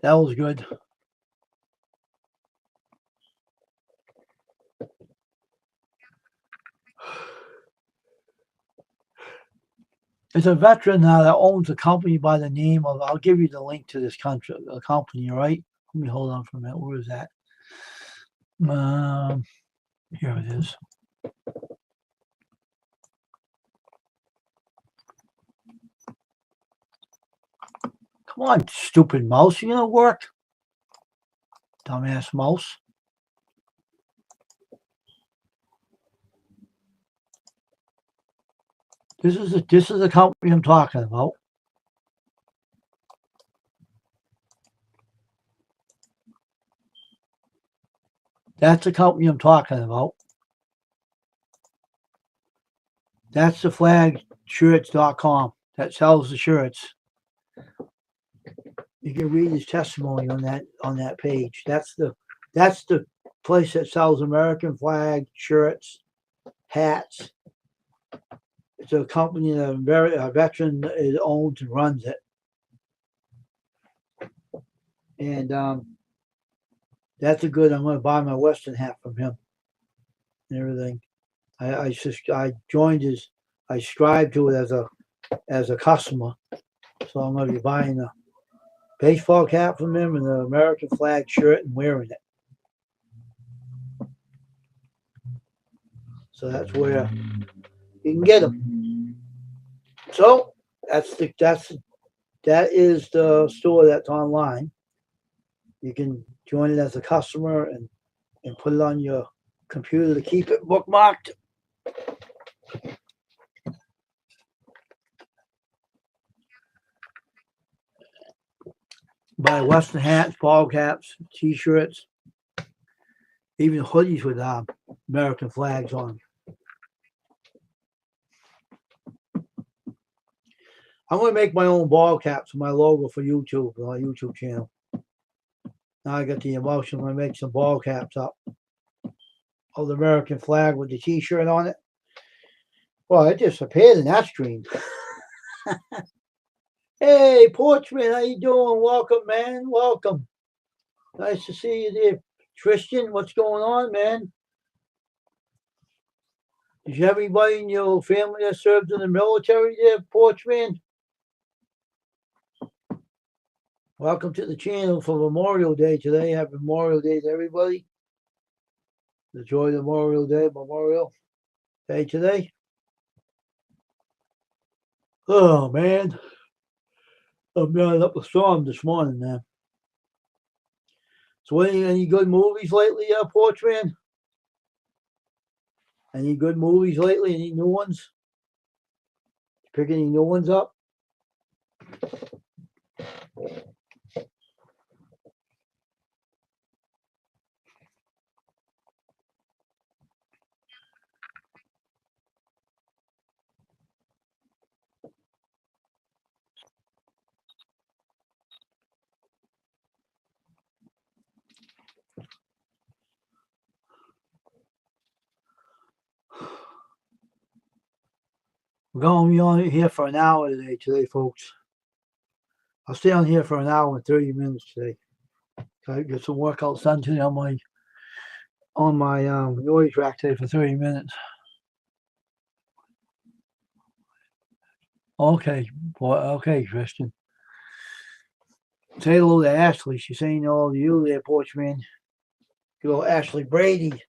That was good. It's a veteran now that owns a company by the name of. I'll give you the link to this company, right? Let me hold on for a minute. Where is that? Here it is. Come on, stupid mouse. You gonna work? Dumbass mouse. This is the company I'm talking about. That's the company I'm talking about. That's the flagshirts.com that sells the shirts. You can read his testimony on that page. That's the place that sells American flag shirts, hats. It's a company that a veteran owns and runs it, and that's a good. I'm going to buy my Western hat from him and everything. I joined his. I subscribed to it as a customer, so I'm going to be buying a baseball cap from him and the American flag shirt and wearing it. So that's where you can get them. So that is the store that's online. You can join it as a customer and put it on your computer to keep it bookmarked. Buy Western hats, ball caps, T-shirts, even hoodies with American flags on. I'm going to make my own ball caps with my logo for YouTube, on my YouTube channel. Now I got the emotion. I'm going to make some ball caps up of the American flag with the T-shirt on it. Well, it disappeared in that stream. Hey, Porchman, how you doing? Welcome, man. Welcome. Nice to see you there. Tristan, what's going on, man? Did you have anybody in your family that served in the military there, Porchman? Welcome to the channel for Memorial Day today. Happy Memorial Day to everybody. Enjoy Memorial Day today. Oh, man. I'm running up a storm this morning, man. So, any good movies lately, Porchman? Any good movies lately? Any new ones? Pick any new ones up? We're going to be on here for an hour today, folks. I'll stay on here for an hour and 30 minutes today. I get some workouts done today on my noise rack today for 30 minutes. Okay, boy. Okay, Christian. Say hello to Ashley. She's saying hello to you there, Porchman. Good old Ashley Brady.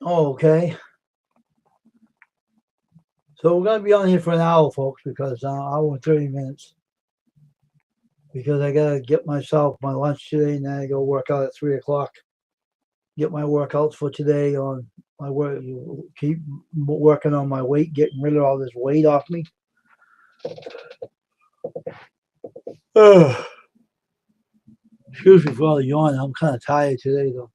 Oh, okay. So we're gonna be on here for an hour, folks, because hour and 30 minutes. Because I gotta get myself my lunch today, and then I go work out at 3 o'clock. Get my workouts for today on my work. Keep working on my weight, getting rid of all this weight off me. Excuse me for all the yawning. I'm kind of tired today, though.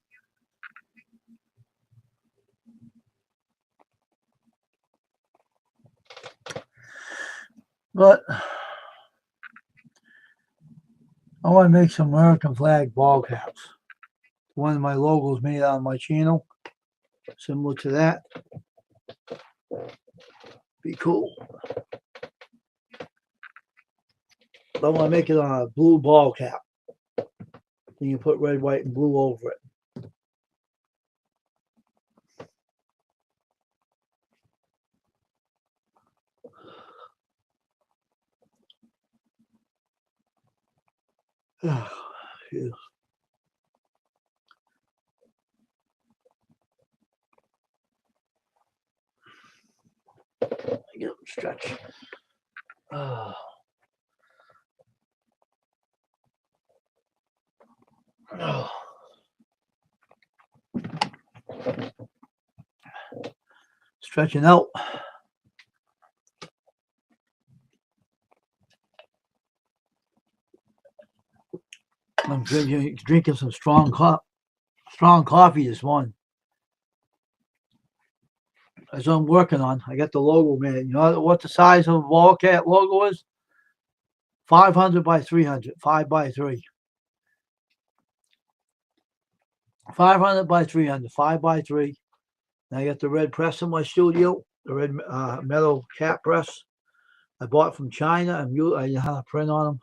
But I want to make some American flag ball caps. One of my logos made on my channel, similar to that. Be cool. But I want to make it on a blue ball cap. Then you put red, white, and blue over it. Oh, get them stretch. Oh. Oh. Stretching out. I'm drinking some strong coffee this morning. That's what I'm working on. I got the logo made. You know what the size of a Wildcat logo is? 500 by 300, 5 by 3. 500 by 300, 5 by 3. And I got the red press in my studio, the red metal cap press. I bought from China. I know how to print on them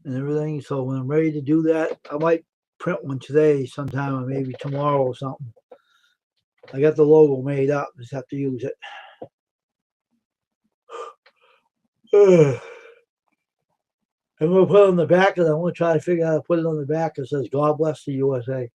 and everything. So when I'm ready to do that, I might print one today sometime or maybe tomorrow or something. I got the logo made up. Just have to use it. I'm going to put it on the back, and I want to try to figure out how to put it on the back. It says, God bless the USA.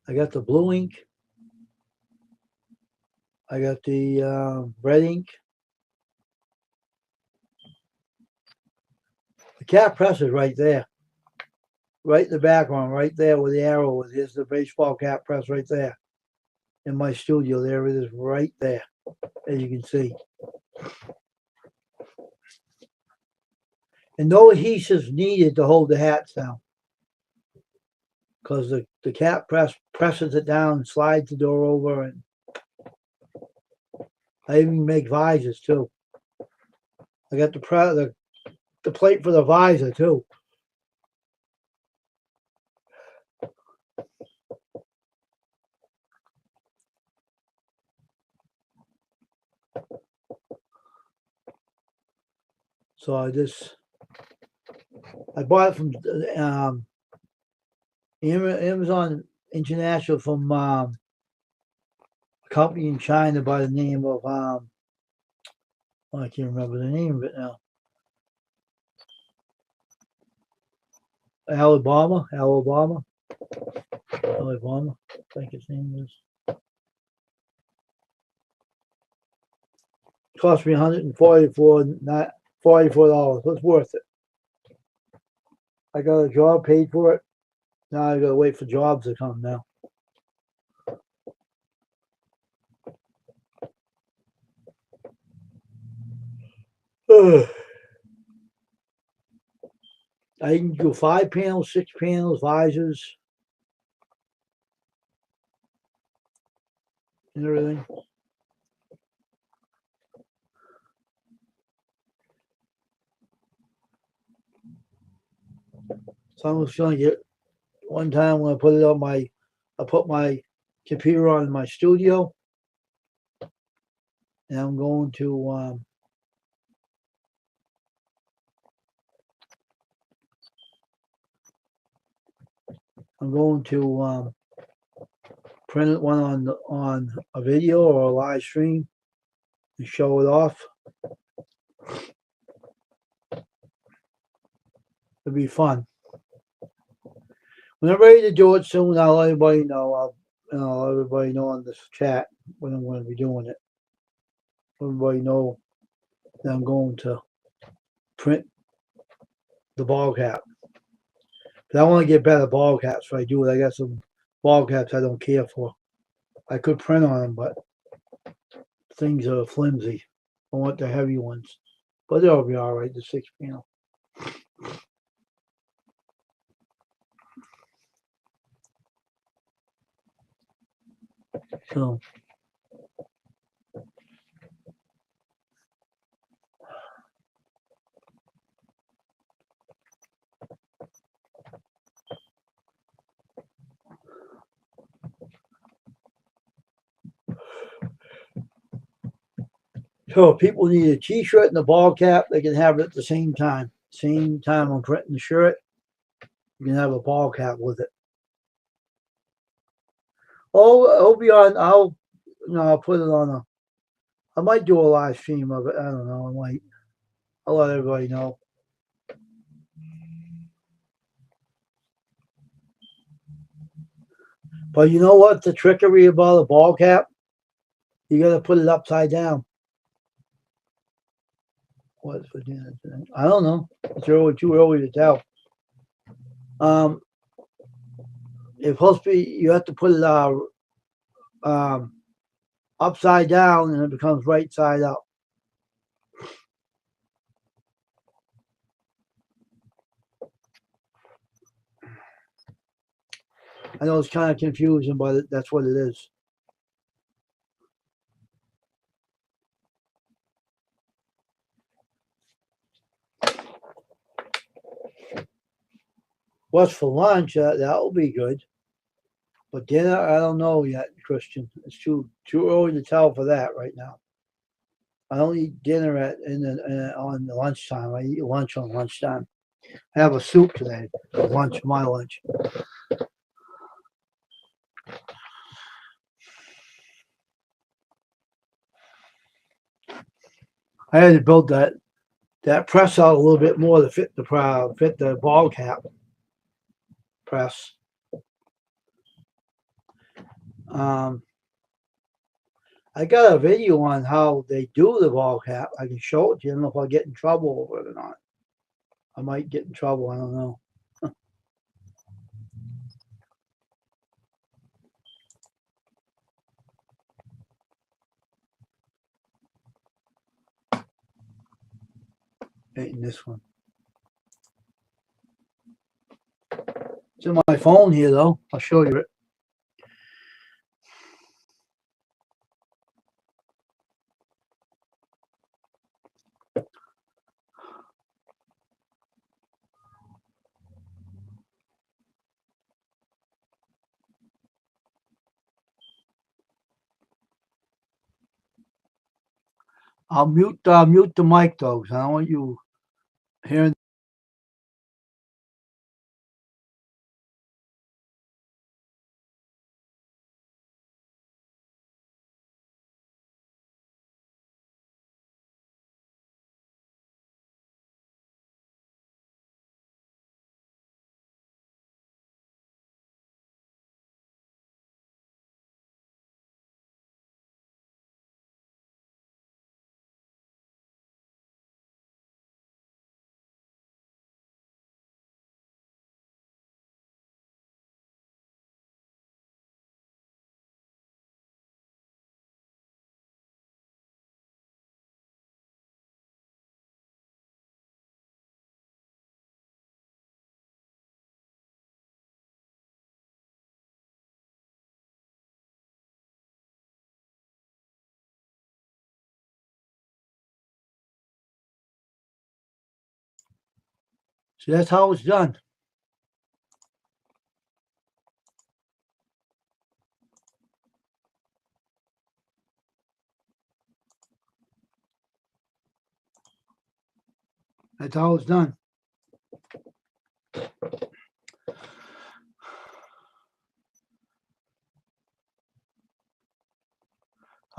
I got the blue ink. I got the red ink. The cap press is right there. Right in the background, right there where the arrow is. Here's the baseball cap press right there. In my studio, there it is right there, as you can see. And no adhesives needed to hold the hats down. Because the cap press presses it down and slides the door over. And I even make visors too. I got the plate for the visor too. So I bought it from Amazon International from a company in China by the name of I can't remember the name of it now. Alabama, I think its name is. It cost me $144. It's worth it. I got a job, paid for it. Now I gotta wait for jobs to come now. I can do 5 panels, 6 panels, visors, and everything. So I'm just gonna get one time when I put it on I put my computer on my studio, and I'm going to print one on a video or a live stream and show it off. It'd be fun. When I'm ready to do it soon, I'll let everybody know. I'll let everybody know on this chat when I'm going to be doing it. Everybody know that I'm going to print the ball cap. But I want to get better ball caps. So I do it. I got some ball caps I don't care for. I could print on them, but things are flimsy. I want the heavy ones. But they'll be all right, the 6-panel. So if people need a t-shirt and a ball cap, they can have it at the same time. Same time I'm printing the shirt, you can have a ball cap with it. Oh, it'll be on. I'll put it on a. I might do a live stream of it. I don't know. I might. I'll let everybody know. But you know what? The trickery about a ball cap, you got to put it upside down. What's for dinner today? I don't know. It's too early to tell. It's supposed to be. You have to put it upside down, and it becomes right side up. I know it's kind of confusing, but that's what it is. What's for lunch? That'll be good. But dinner, I don't know yet, Christian. It's too early to tell for that right now. I don't eat dinner on lunchtime. I eat lunch on lunchtime. I have a soup today for lunch, my lunch. I had to build that press out a little bit more to fit the ball cap press. I got a video on how they do the ball cap. I can show it to you. I don't know if I'll get in trouble over it or not. I might get in trouble. I don't know. In this one. It's in my phone here, though. I'll show you it. I'll mute the mic though, because I don't want you hearing. So that's how it's done. That's how it's done.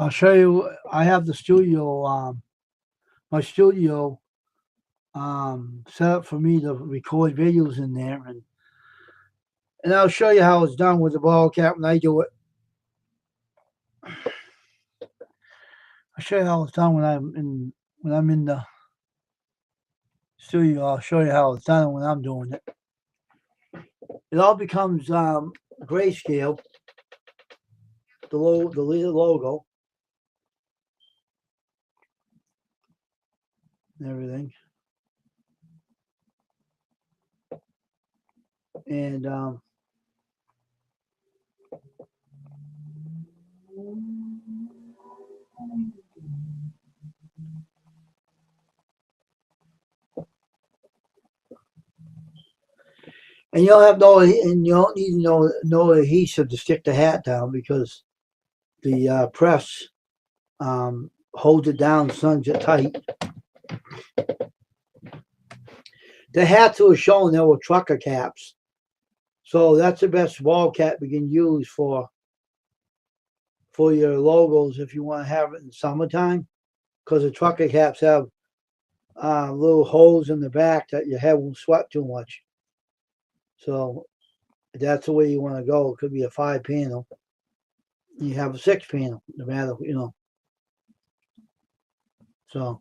I'll show you. I have the studio, my studio, set up for me to record videos in there, and I'll show you how it's done with the ball cap when I do it. I'll show you how it's done when I'm in the studio. I'll show you how it's done when I'm doing it. It all becomes grayscale. The logo, and everything, and and you don't need no adhesive to stick the hat down because the press holds it down, suns it tight. The hats that were shown there were trucker caps, so that's the best wall cap you can use for your logos if you want to have it in summertime, because the trucker caps have little holes in the back that your head won't sweat too much. So that's the way you want to go. It could be a 5-panel. You have a 6-panel, no matter, So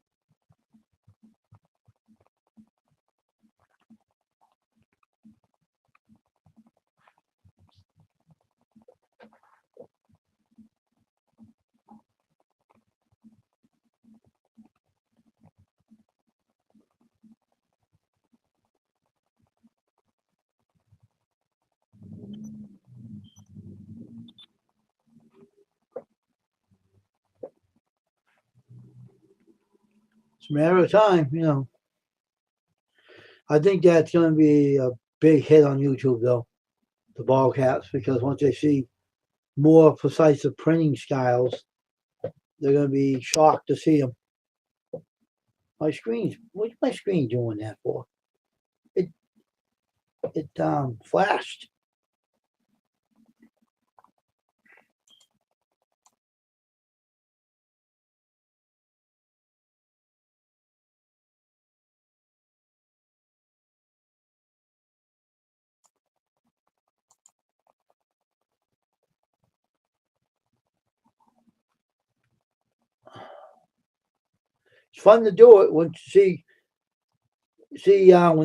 it's a matter of time. I think that's going to be a big hit on YouTube, though, the ball caps, because once they see more precise printing styles, they're going to be shocked to see them. What's my screen doing that for? It flashed. It's fun to do it. When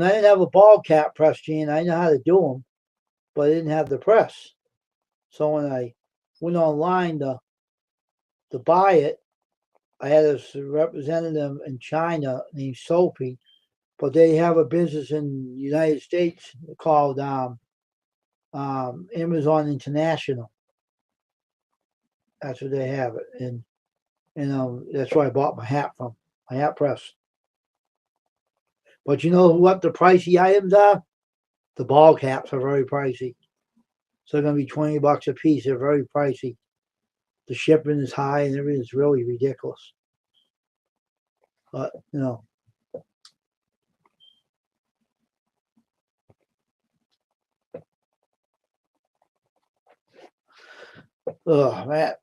I didn't have a ball cap press, Gene, I know how to do them, but I didn't have the press. So when I went online to buy it, I had a representative in China named Sophie, but they have a business in the United States called Amazon International. That's what they have it, and that's where I bought my hat from, my hat press. But you know what the pricey items are? The ball caps are very pricey. So they're going to be $20 a piece. They're very pricey. The shipping is high and everything's really ridiculous. But, man,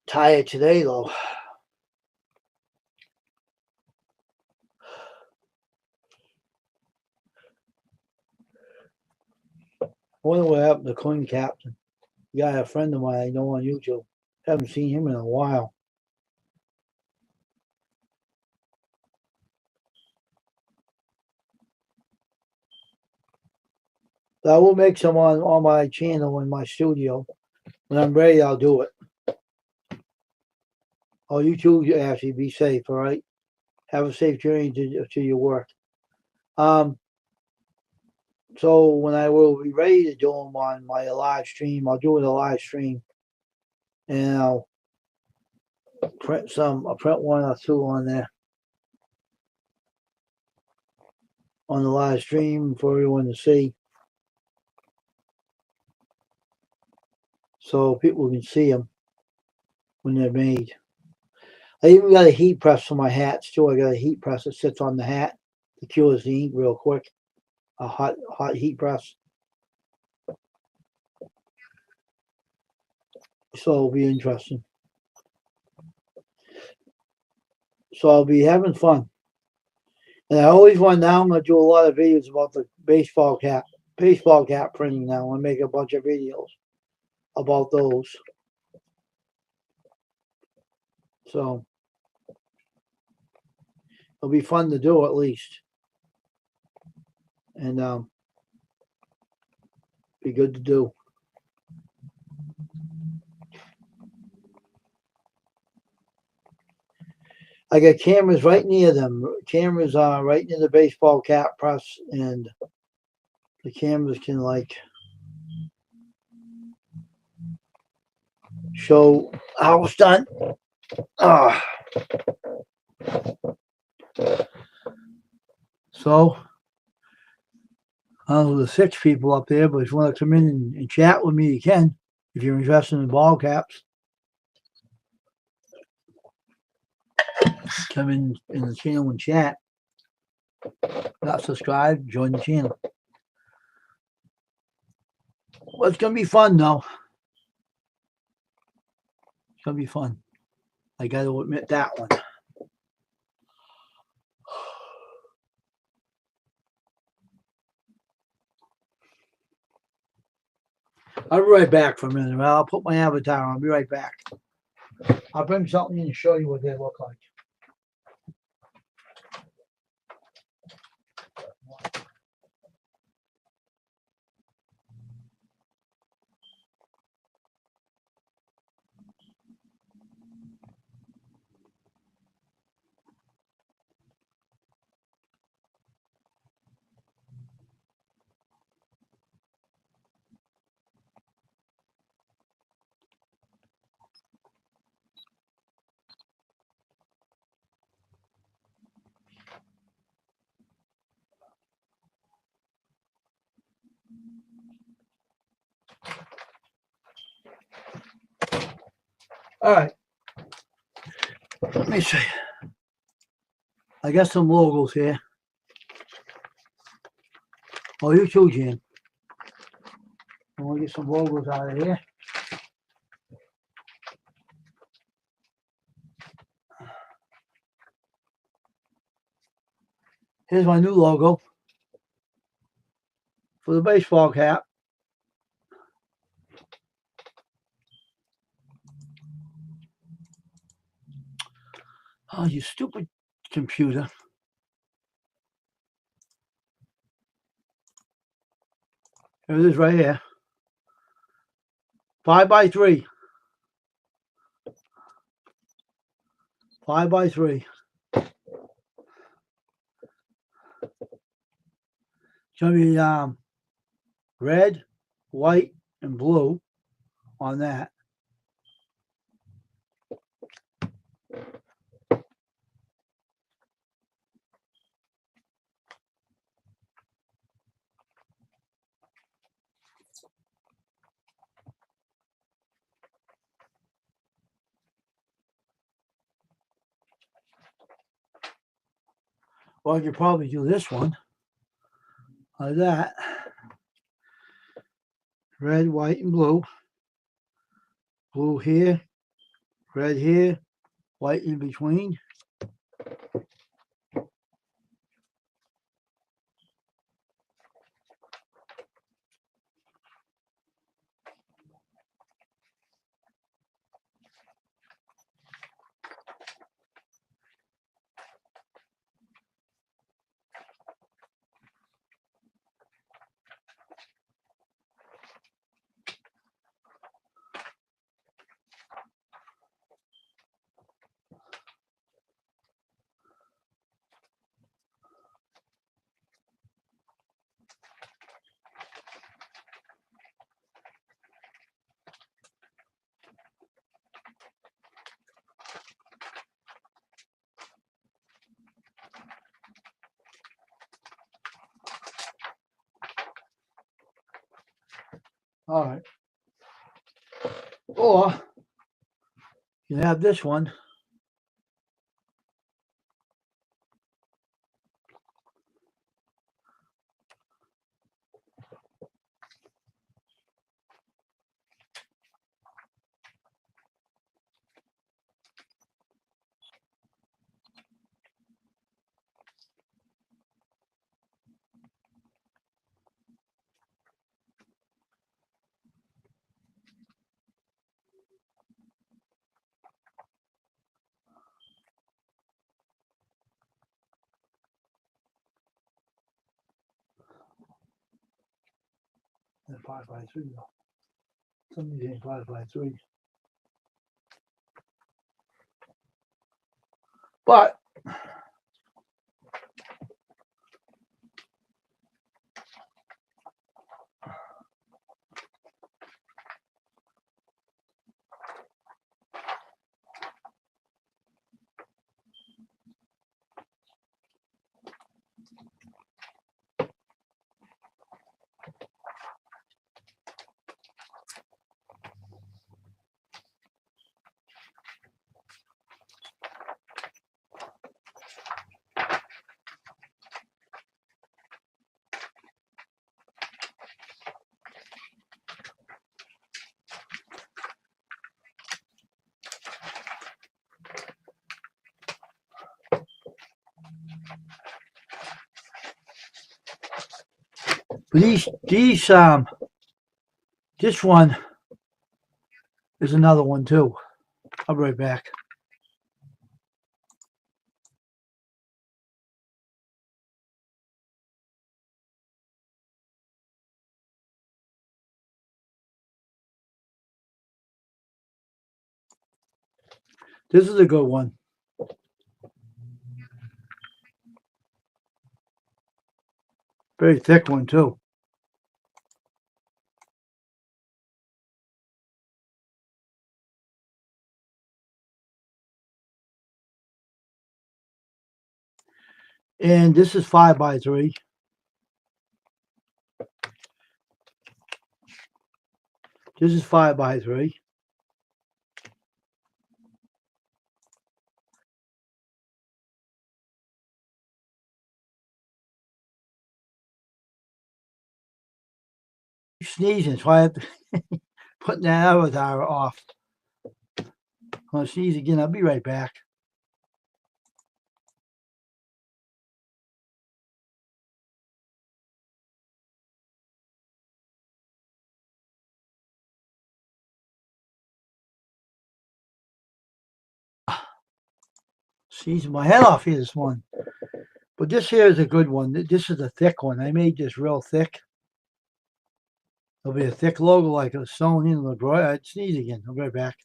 tired today though. I wonder what happened to Coin Captain. The guy, a friend of mine I know on YouTube. Haven't seen him in a while. But I will make some on my channel in my studio. When I'm ready, I'll do it. Oh, you too, Ashley. Be safe, all right? Have a safe journey to your work. So when I will be ready to do them on my live stream, I'll do it a live stream, and I'll print one or two on there on the live stream for everyone to see, so people can see them when they're made. I even got a heat press for my hats too. I got a heat press that sits on the hat to cures the ink real quick. A hot heat press. So it'll be interesting. So I'll be having fun. And I always want now. I'm gonna do a lot of videos about the baseball cap printing now. I'm gonna make a bunch of videos about those. So it'll be fun to do at least, and be good to do. I got cameras right near them. Cameras are right near the baseball cap press, and the cameras can like show how it's done. So, there's 6 people up there, but if you want to come in and chat with me, you can. If you're interested in ball caps, come in the channel and chat. Not subscribed, join the channel. Well, it's going to be fun, though. It's going to be fun. I got to admit that one. I'll be right back for a minute. I'll put my avatar on. I'll be right back. I'll bring something in to show you what they look like. All right. Let me see. I got some logos here. Oh, you too, Jan. I want to get some logos out of here. Here's my new logo for the baseball cap. Oh, you stupid computer. Here it is right here. 5x3. 5x3. It's going to be red, white, and blue on that. Well, I could probably do this one like that. Red, white, and blue. Blue here, red here, white in between. All right. Or you can have this one. And 5x3 though. Somebody's saying 5x3. But these this one is another one too. I'll be right back. This is a good one. Very thick one too. And this is 5x3. This is 5x3. Sneezing, so I have to put that avatar off. I'm gonna sneeze again. I'll be right back. Sneezing my head off here this one. But this here is a good one. This is a thick one. I made this real thick. There'll be a thick logo like a sewn in the drawer. I'd sneeze again. I'll be right back.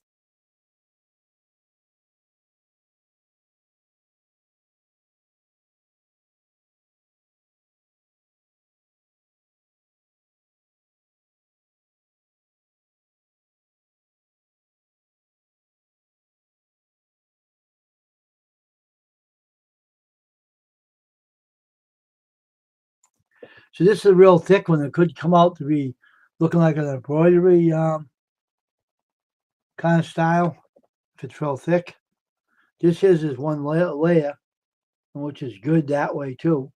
So this is a real thick one. It could come out to be looking like an embroidery kind of style if it's real thick. This is one layer, which is good that way too.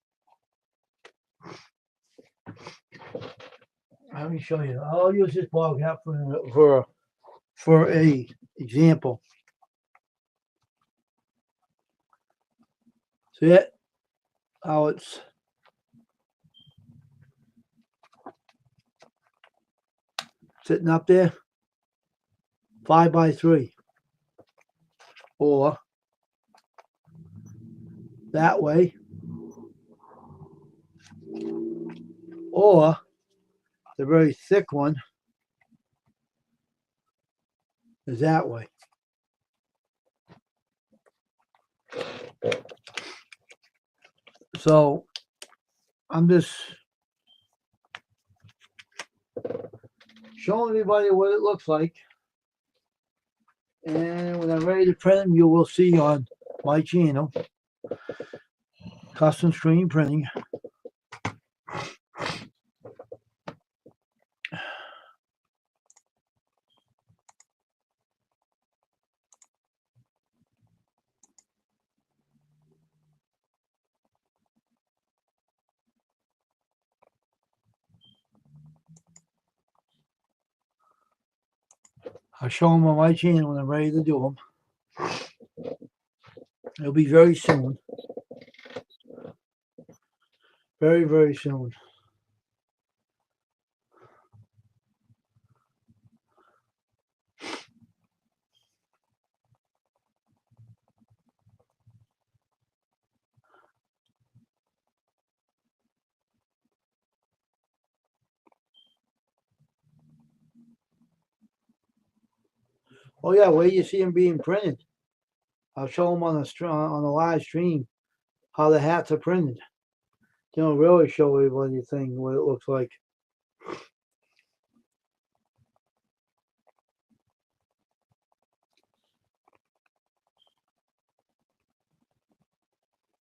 Let me show you. I'll use this ball cap for a example. See it? How it's sitting up there? 5x3. Or that way. Or the very thick one is that way. So I'm just showing everybody what it looks like. And when I'm ready to print them, you will see on my channel, Custom Screen Printing. I'll show them on my channel when I'm ready to do them. It'll be very soon. Very, very soon. Oh yeah, where you see them being printed. I'll show them on the live stream how the hats are printed. They don't really show everybody the thing what it looks like.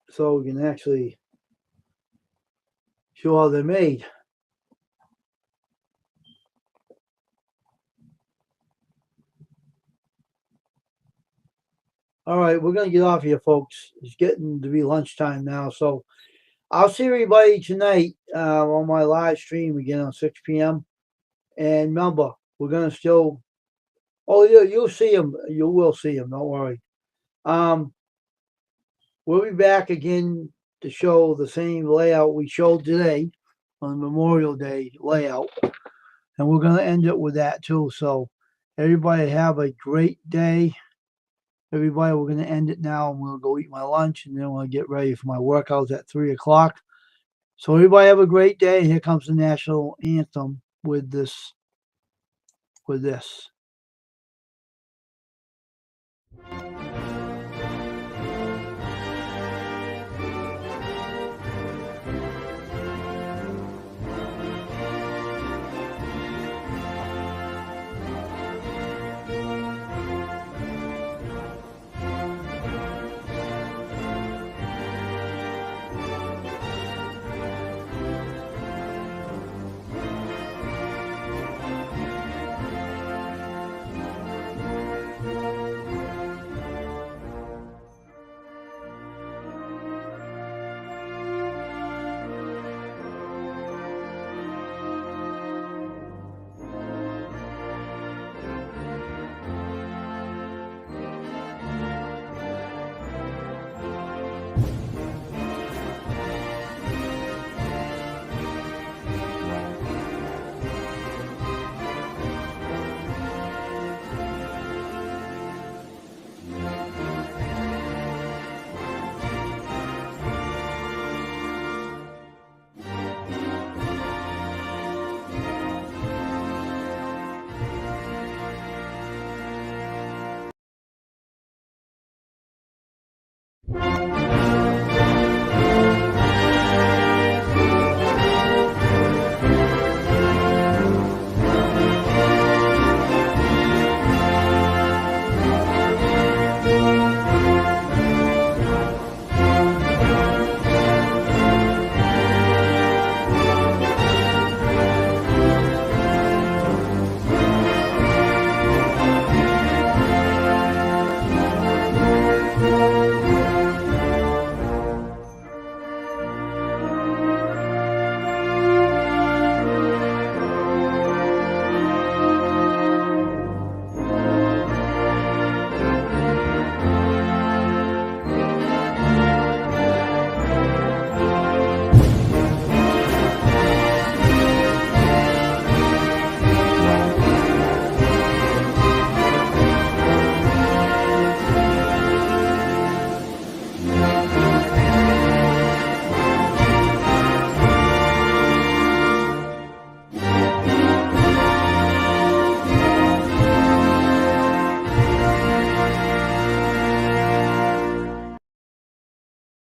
So we can actually show how they're made. All right, we're gonna get off here, folks. It's getting to be lunchtime now, so I'll see everybody tonight on my live stream again on 6 p.m. And remember, we're gonna still. Oh, you'll see them. You will see them. Don't worry. Um, we'll be back again to show the same layout we showed today on Memorial Day layout, and we're gonna end it with that too. So, everybody have a great day. Everybody, we're going to end it now. I'm going to go eat my lunch and then we'll get ready for my workouts at 3 o'clock. So, everybody have a great day. Here comes the national anthem with this.